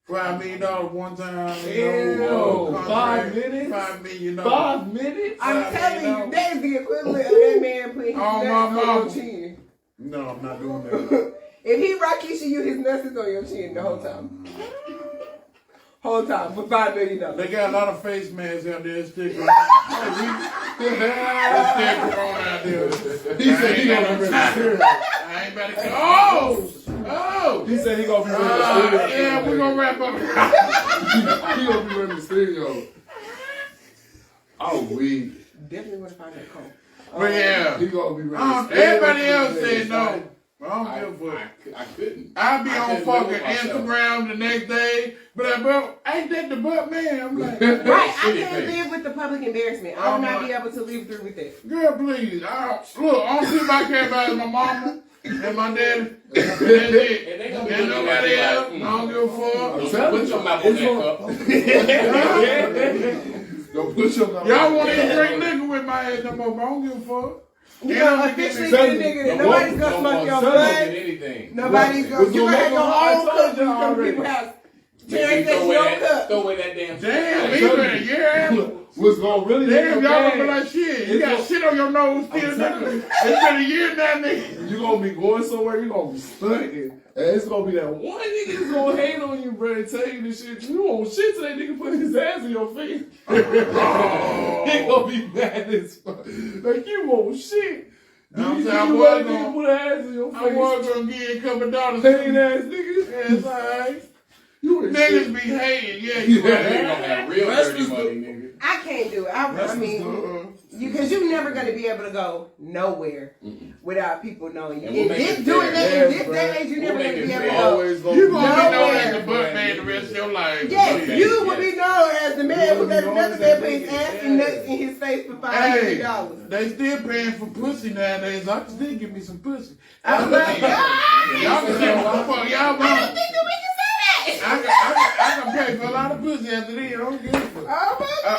$5 million one time. Ew, contract, 5 minutes? $5 million. 5 minutes? I'm $5 telling million. you, that is the equivalent of that man putting his Oh, nuts my on your mama. chin. No, I'm not doing that. If he Rikishi you, his nuts is on your chin the whole time. Whole time for $5 million. They got a lot of face masks out there still around. It's still growing out there. He said he gonna be ready to I ain't about to go. Oh! He said he gonna be ready to Yeah, we're gonna wrap up. He gonna be ready to stereo. Oh, we. Definitely want to find that call. But yeah, He gonna be ready to everybody else said no. I don't give a fuck. I couldn't. I'll be I on couldn't fucking live with myself. Instagram the next day, but like, bro, ain't that the butt man? I'm like, Right, I Shitty can't face. live with the public embarrassment. I will not be able to live through with that. girl, please. Look, only people I care about is my mama and my daddy. And that's it. And they gonna be And looking nobody at else. you I don't give a fuck. Put your mouth on that cup. Don't put your mouth Y'all on want it. to drink liquor with my ass no more, but I don't give a fuck. You Yeah, know, I'm officially getting get a nigga that nobody's gonna smoke your blood. Anything. Nobody's gonna. What's You gonna gonna have make your them hard own cup when you soldier come to already? people's house. Maybe Cherish throw that away your that, cup. throw away that damn. Damn, Hey, even a year after. What's gonna really Damn, make y'all you gonna be mad? like shit. You It's got gonna- shit on your nose still, I'm telling nigga. you. It's been a year now, nigga. You gonna be going somewhere, you gonna be stunting. And it's gonna be that one nigga that's gonna hate on you, bro, and tell you this shit. You won't shit till that nigga put his ass in your face. He gonna be mad as fuck. Like, you won't shit. I'm You saying, I let was a nigga gonna- put an ass in your I face. was gonna give you a couple dollars. Hating ass niggas. Yeah, it's alright. You ain't Niggas shit. be hating. Yeah, you They right. gonna have real dirty money, nigga. I can't do it. I mean, because you're never gonna be able to go nowhere without people knowing you. And we'll In make this it doing fair. that in Yes, this bruh. day and age, you're We'll never make gonna it be able to fair. go. Always gonna You be gonna be No known way. as the butt man the rest of your life. Yes, Okay, you will yes. be known as the man who let You another know man put what his I'm ass saying? and nuts in his face for $5 Hey, million. they still paying for pussy nowadays. I can still give me some pussy. I'm like, ah! Y'all can say what the fuck y'all I don't want. think that we can say that. I can pay for a lot of pussy after this. I don't give a fuck. Oh my God.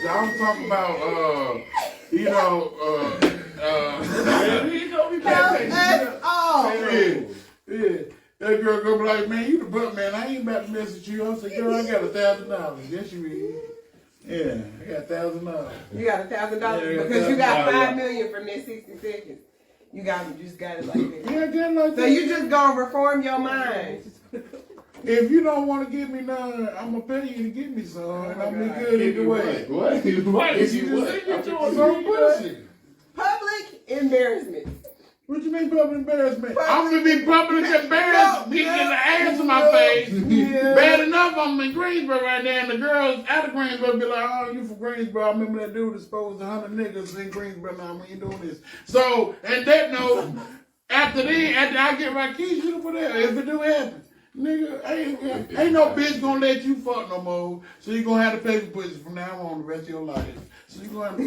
I was talking about, you know, He gonna be Help mad. us all. yeah. That girl gonna be like, man, you the butt man. I ain't about to mess with you. I said, girl, I got $1,000. Yes, you is. Yeah, I got $1,000. You got $1,000 Yeah, because you got $1,000. $5 million from that 60 seconds. You just got it like that. Yeah, just like So that. you just gonna reform your mind. If you don't want to give me none, I'm gonna pay you to give me some, and I'm be good either way. What? Right. If You you just would. said you I'm chose So some pussy. pussy. Public embarrassment. What you mean public embarrassment? I'm gonna be public embarrassed, getting the ass in my face. Yeah. Bad enough, I'm in Greensboro right now, and the girls out of Greensboro be like, "Oh, you from Greensboro? I remember that dude exposed 100 niggas in Greensboro. Now when you doing this?" So, and that note, after I get my keys, you for that. If it do happen, nigga, ain't no bitch gonna let you fuck no more. So you gonna have to pay for pussy from now on the rest of your life. So you gonna have to,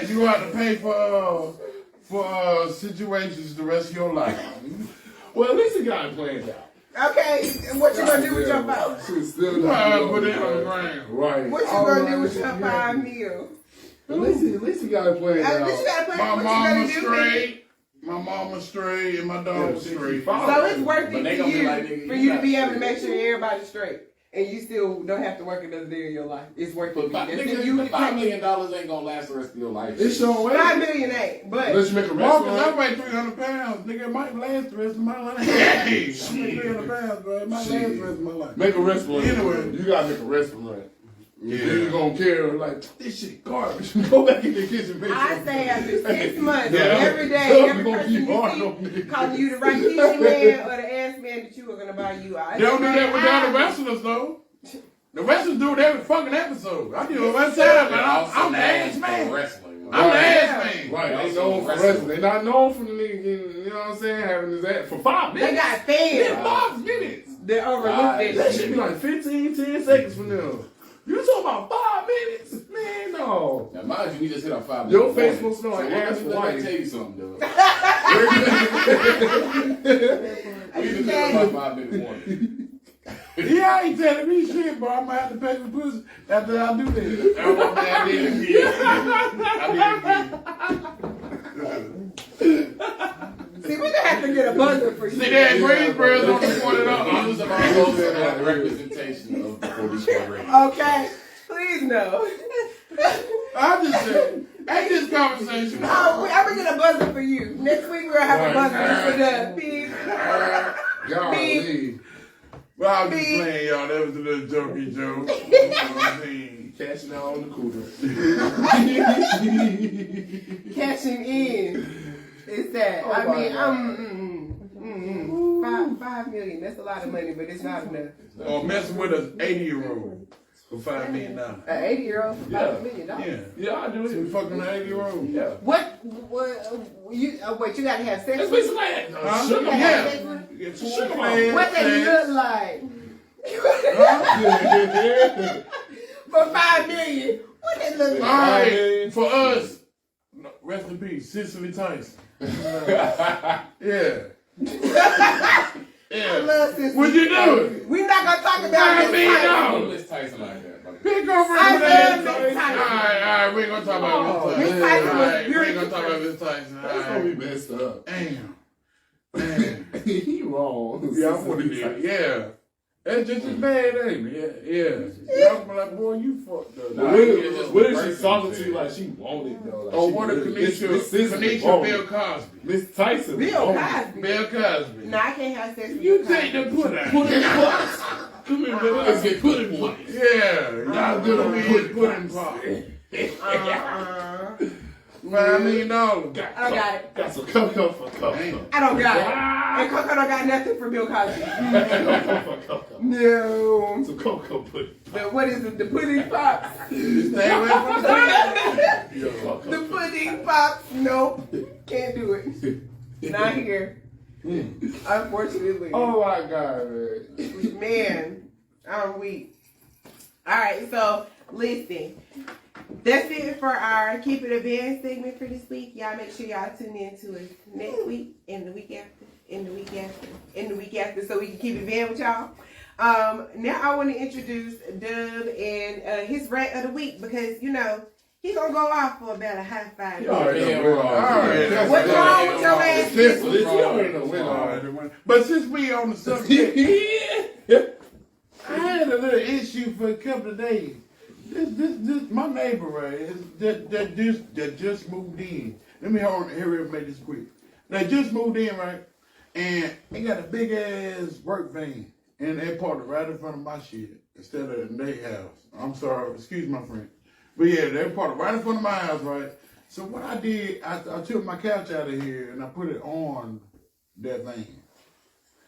you gonna have to pay for situations the rest of your life. Well, at least he got it planned out. Okay, and what you gonna do with your Wow. $5? She's still You not gotta doing put it on the right. ground. Right. What you gonna do with your $5 million? At least he got it planned At out. least you gotta plan My what you gonna mama do. straight. My mama straight and my dog Yeah, straight. So it's worth But it they for gonna be you, like, nigga, for you you to got be able to straight. make sure everybody's straight. And you still don't have to work another day in your life. It's worth it. But That's nigga, if the you $5 million ain't gonna last the rest of your life. It's your way. $5 million ain't, but Unless you make a Marcus, I restaurant. weigh 300 pounds. Nigga, it might last the rest of my life. Hey, I weigh 300 pounds, bro. It might last the rest of my life. Make a restaurant. Anyway. You gotta make a restaurant. Yeah. Then you gonna care like this shit garbage. Go back in the kitchen, make I some- say after 6 months, Yeah. every day, Something every gonna person keep hard you on see you. calling you the right kitchen man or the ass man that you are gonna buy you out. They don't do that with the other wrestlers, though. The wrestlers do it every fucking episode. I do it one time, They're man. also I'm the known ass for man. wrestling. I'm the ass man. Right, They they also known for wrestling. wrestling. They not known for the nigga getting, you know what I'm saying, having his ass for 5 They minutes. got Yeah, fans. 5 minutes. They overlook That that should shit. be like 15, 10 seconds from now. You talking about 5 minutes? Man, no. Now, mind you, we just hit our 5 Your minute face warning. will smell like So ass let for me life. tell you something, though. I We just just hit said- our 5 minute warning. Yeah, I ain't telling me shit, bro. I'm gonna have to pay for pussy after I do that. I want that again. See, we gonna have to get a buzzer for you. See that Greensboro's on the point of the Views of our hosts are not a representation of the 40K radio. Okay, please no. I just said, ain't this conversation? Oh, I'm gonna get a buzzer for you. Next week we're gonna have a buzzer for the peas. Golly. Well, I was just playing, y'all. That was a little jokey joke. You know what I mean? Cashing out on the cooler. Cashing in. It's that. Oh I my mean, $5 million. That's a lot of money, but it's not enough. Or messing with an 80-year-old for $5 million. An 80-year-old for $5 million. Yeah. Yeah, I do So we it. fucking an 80-year-old. Yeah. What you? Wait, you gotta have sex Let's with be some like that. Huh? Sugar gotta mama. have sex with Yeah, Sugar full mama. plan, what they sex. look like Yeah. for $5 million? What they look All like? right, for us, rest in peace, Cicely Tyson. Yeah. I Yeah. love this. Would you do it? We're not gonna talk about $5 million. Don't list Tyson like that, brother. Pick over I Miss love Tyson. Miss Tyson. All right, we ain't gonna talk about Miss Miss Tyson. Tyson All was right, we ain't gonna beautiful. talk about Miss Tyson. That's All gonna be right. messed up. Damn. He wrong. Yeah, I'm gonna do it. Yeah. That's just as bad, ain't it? Yeah. I'm like, boy, you fucked up. Nah, What it's just if the she person talking to said. you like she wanted though? Like Oh, she what a really- Miss Kanisha wanted. Bill Cosby. Miss Tyson. Bill wanted. Cosby. Bill Cosby. No, I can't have sex with You Bill take Cosby. the put out. Put in pots. Come here, man. Let's get put in pots. Yeah. Y'all do the pudding pop. $5 million. I don't got it. Got some cocoa for cocoa. Damn. I don't got it. And Coco don't got nothing for Bill Cosby. Cocoa for cocoa. No. Some cocoa pudding. What is it? The pudding pops. Stay away from the The pudding pops. Nope. Can't do it. Not here. Unfortunately. Oh my god, man. Man, I'm weak. Alright, so listen. That's it for our Keep It Advanced segment for this week. Y'all make sure y'all tune in to us next week and the week after, and the week after, and the week after, so we can keep it advanced with y'all. Now I want to introduce Dub and his rant of the week, because you know he gonna go off for about a high five. You already know Yeah, we're all right. on. What's wrong with your ass? This, you already know we're on. But since we on the subject, I had a little issue for a couple of days. This my neighbor, right? That just moved in. Let me hurry up and make this quick. They just moved in, right? And they got a big ass work van, and they parked it right in front of my shit instead of in their house. I'm sorry, excuse my friend, but yeah, they parked it right in front of my house, right? So what I did, I took my couch out of here and I put it on that thing.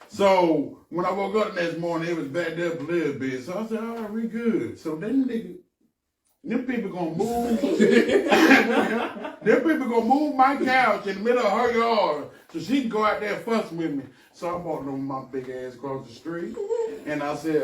So when I woke up the next morning, it was backed up a little bit. So I said, all right, we good. So them people gonna move. Them people gonna move my couch in the middle of her yard so she can go out there and fuss with me. So I walked over my big ass across the street and I said,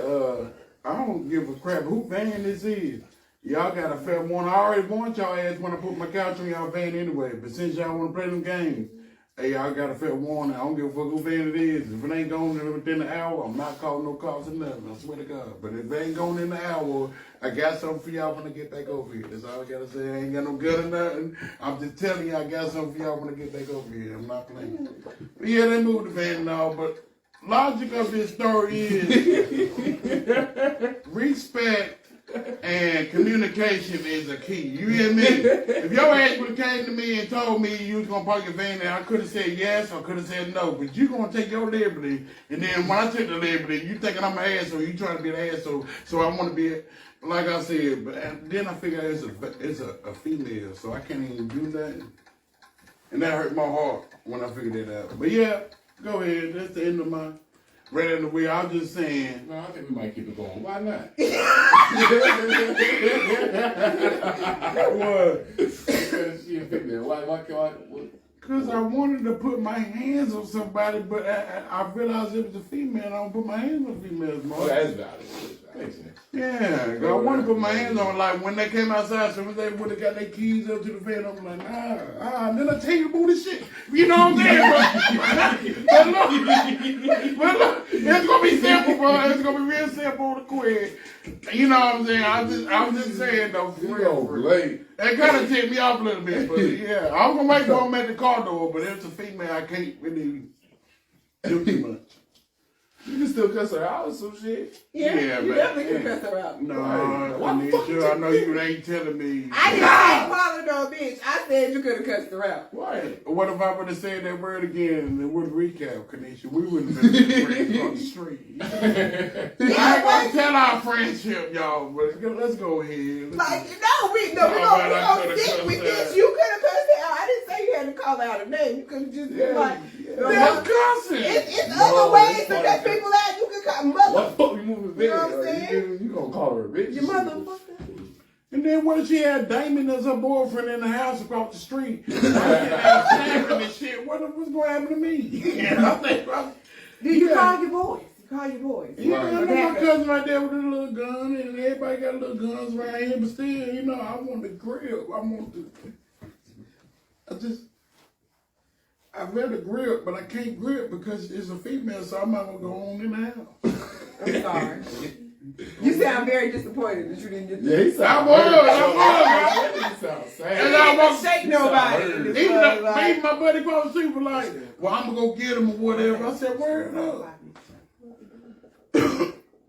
I don't give a crap who van this is. Y'all got a fair warning. I already warned y'all ass when I put my couch on y'all van anyway. But since y'all want to play them games, hey, y'all got a fair warning. I don't give a fuck who van it is. If it ain't gone within an hour, I'm not calling no calls or nothing. I swear to God. But if it ain't gone in the hour, I got something for y'all when I get back over here. That's all I gotta say. I ain't got no gun or nothing. I'm just telling you, I got something for y'all when I get back over here. I'm not playing. But yeah, they moved the van and all. But logic of this story is respect and communication is a key. You hear me? If your ass would have came to me and told me you was gonna park your van there, I could have said yes or could have said no. But you gonna take your liberty, and then when I take the liberty, you thinking I'm an asshole. You trying to be an asshole. So I want to be, like I said. But then I figure it's a female, so I can't even do that. And that hurt my heart when I figured that out. But yeah, go ahead. That's the end of my. Right in the wheel. I was just saying. No, I think we might keep it going. Why not? What? Why? Because I wanted to put my hands on somebody, but I realized it was a female. I don't put my hands on females more. Oh, that's valid. Makes sense. Yeah, 'cause I want to put my hands on. Like when they came outside, so they would have got their keys up to the van. I'm like, nah. And then I tell you about this shit. You know what I'm saying? But look, it's gonna be simple, bro. It's gonna be real simple to quit. You know what I'm saying? I'm just saying though, for real. It kind of tipped me off a little bit, but yeah, I was gonna wait for him at the car door, but if it's a female, I can't really do too much. You can still cuss her out or some shit. Yeah, you man. definitely can cuss her out. No, Anisha, I know you ain't telling me. I didn't say call her no bitch. I said you could have cussed her out. Right. What if I would have said that word again and it wouldn't recap, Kanisha? We wouldn't have been friends on the street. I ain't gonna tell our friendship, y'all, but let's go ahead. We gonna stick with this. You could have cussed her out. I didn't say you had to call out her name. You could have just been like, that's cussing. It's other ways to cut people out. You can call mother. What you moving You know what I'm saying? You gonna call her a bitch? Your motherfucker. And then what if she had Damon as her boyfriend in the house across the street? And shit. What's going to happen to me? Did you call your boys? You call your boys. Yeah, I got my cousin right there with a little gun, and everybody got little guns around here, but still, you know, I want to grip. I'd rather grip, but I can't grip because it's a female, so I'm not going to go on in the house. I'm sorry. You sound very disappointed that you didn't get Yeah, he this. sound I was. He sound sad. And I Didn't was shake nobody. even my buddy across the street was like, well, I'm going to go get him or whatever. I said, word up.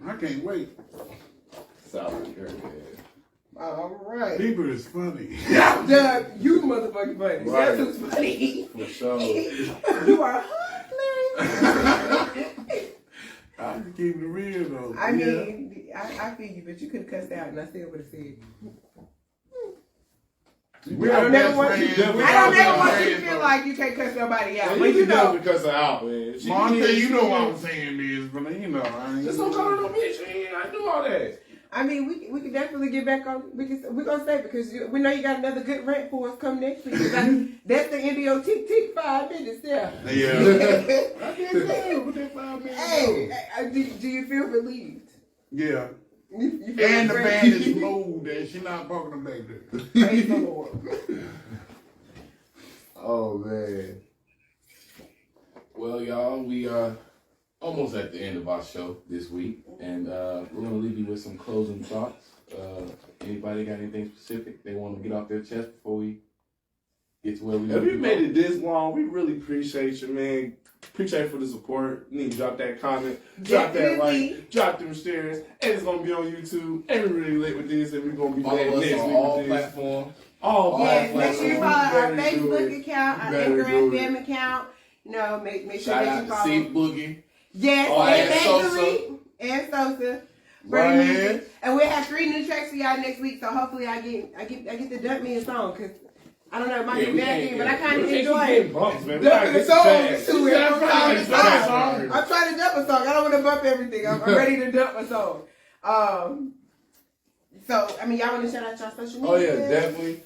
I can't wait. Sound very bad. All right. People is funny. Doug, you motherfucking funny. Right. That's who's funny. For sure. You are hilarious. I'm just keeping it real though. I mean, I feel you, but you could have cussed out and I still would have said. I don't never want you to feel like you can't cuss nobody out. But you know. Cuss her out, man. Monte, you know what I'm saying is, but you know, I ain't. Just don't call her no bitch, man. I do all that. I mean, we can definitely get back on. We're gonna say because we know you got another good rant for us come next week. That's the end of your tick 5 minutes there. Yeah. I can't tell with that 5 minutes. Hey, do you feel relieved? Yeah. You feel And the great? band is moved and she's not parking back there. Praise the Lord. Oh man. Well, y'all, we are almost at the end of our show this week, and we're gonna leave you with some closing thoughts. Anybody got anything specific they want to get off their chest before we get to where we? If you made it this long, we really appreciate you, man. Appreciate you for the support. You need to drop that comment, drop that like, drop them shares, and it's gonna be on YouTube. And we're really lit with this, and we're gonna be Follow back us next on week all with this. platforms. All Yes, platforms. make sure you follow our You better do Facebook it. account, our You better Anchor do FM it. account. You know, make sure Shout that out you to follow. C Boogie. Yes, Oh, and and Sosa. Bakery and Sosa. Right. Bring music. And we'll have 3 new tracks for y'all next week. So hopefully I get to dump me a song because I don't know, it might Yeah, be a we bad can't thing, but I get- kind of we can't enjoy keep it. getting bumps, man. We Dumping gotta the get song fast. too. I'm trying to Dump a dump. song. I'm trying to dump a song. I don't want to bump everything. I'm ready to dump a song. So I mean, y'all want to shout out y'all social media? Oh yeah, definitely.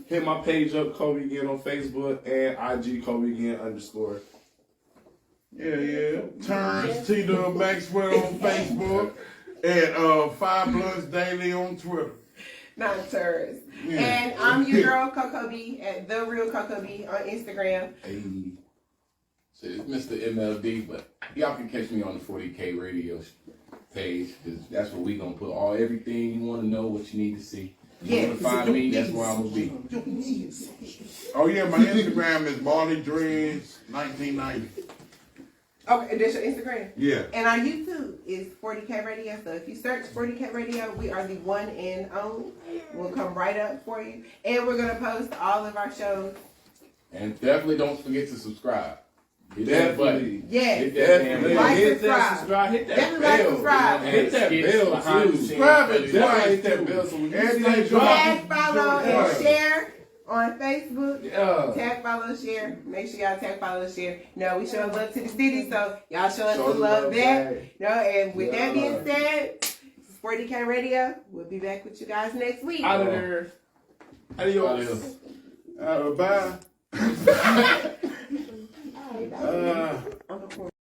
Hit my page up, Kobe again on Facebook and IG Kobe again _. Yeah. Turns T Dub Maxwell on Facebook and 5 Blunts Daily on Twitter. Not turns. Yeah. And I'm your girl Coco B at The Real Coco B on Instagram. Hey, so it's Mr. MLD, but y'all can catch me on the 40K radio page because that's where we gonna put everything you want to know, what you need to see. You Yeah. want to find me? That's where I'm gonna be. Oh yeah, my Instagram is Barley Dreads 1990. Okay, that's your Instagram. Yeah. And our YouTube is 40K Radio. So if you search 40K Radio, we are the one and only. We'll come right up for you. And we're going to post all of our shows. And definitely don't forget to subscribe. Hit that button. Yes. Hit that damn Definitely. button. Like, Hit subscribe. that subscribe. Hit that Definitely bell. like, subscribe. And Hit that skits bell behind the too. scenes. Subscribe it Definitely hit twice. that bell so we can Everything stay drop. Tag, follow, Yeah. and share on Facebook. Yeah. Tag, follow, share. Make sure y'all tag, follow, share. No, we show love to the city, so y'all show us Show some the love love back. back. No, and with that being Yeah. said, this is 40K Radio. We'll be back with you guys next week. Out of there. Adios. Adios. Bye. On the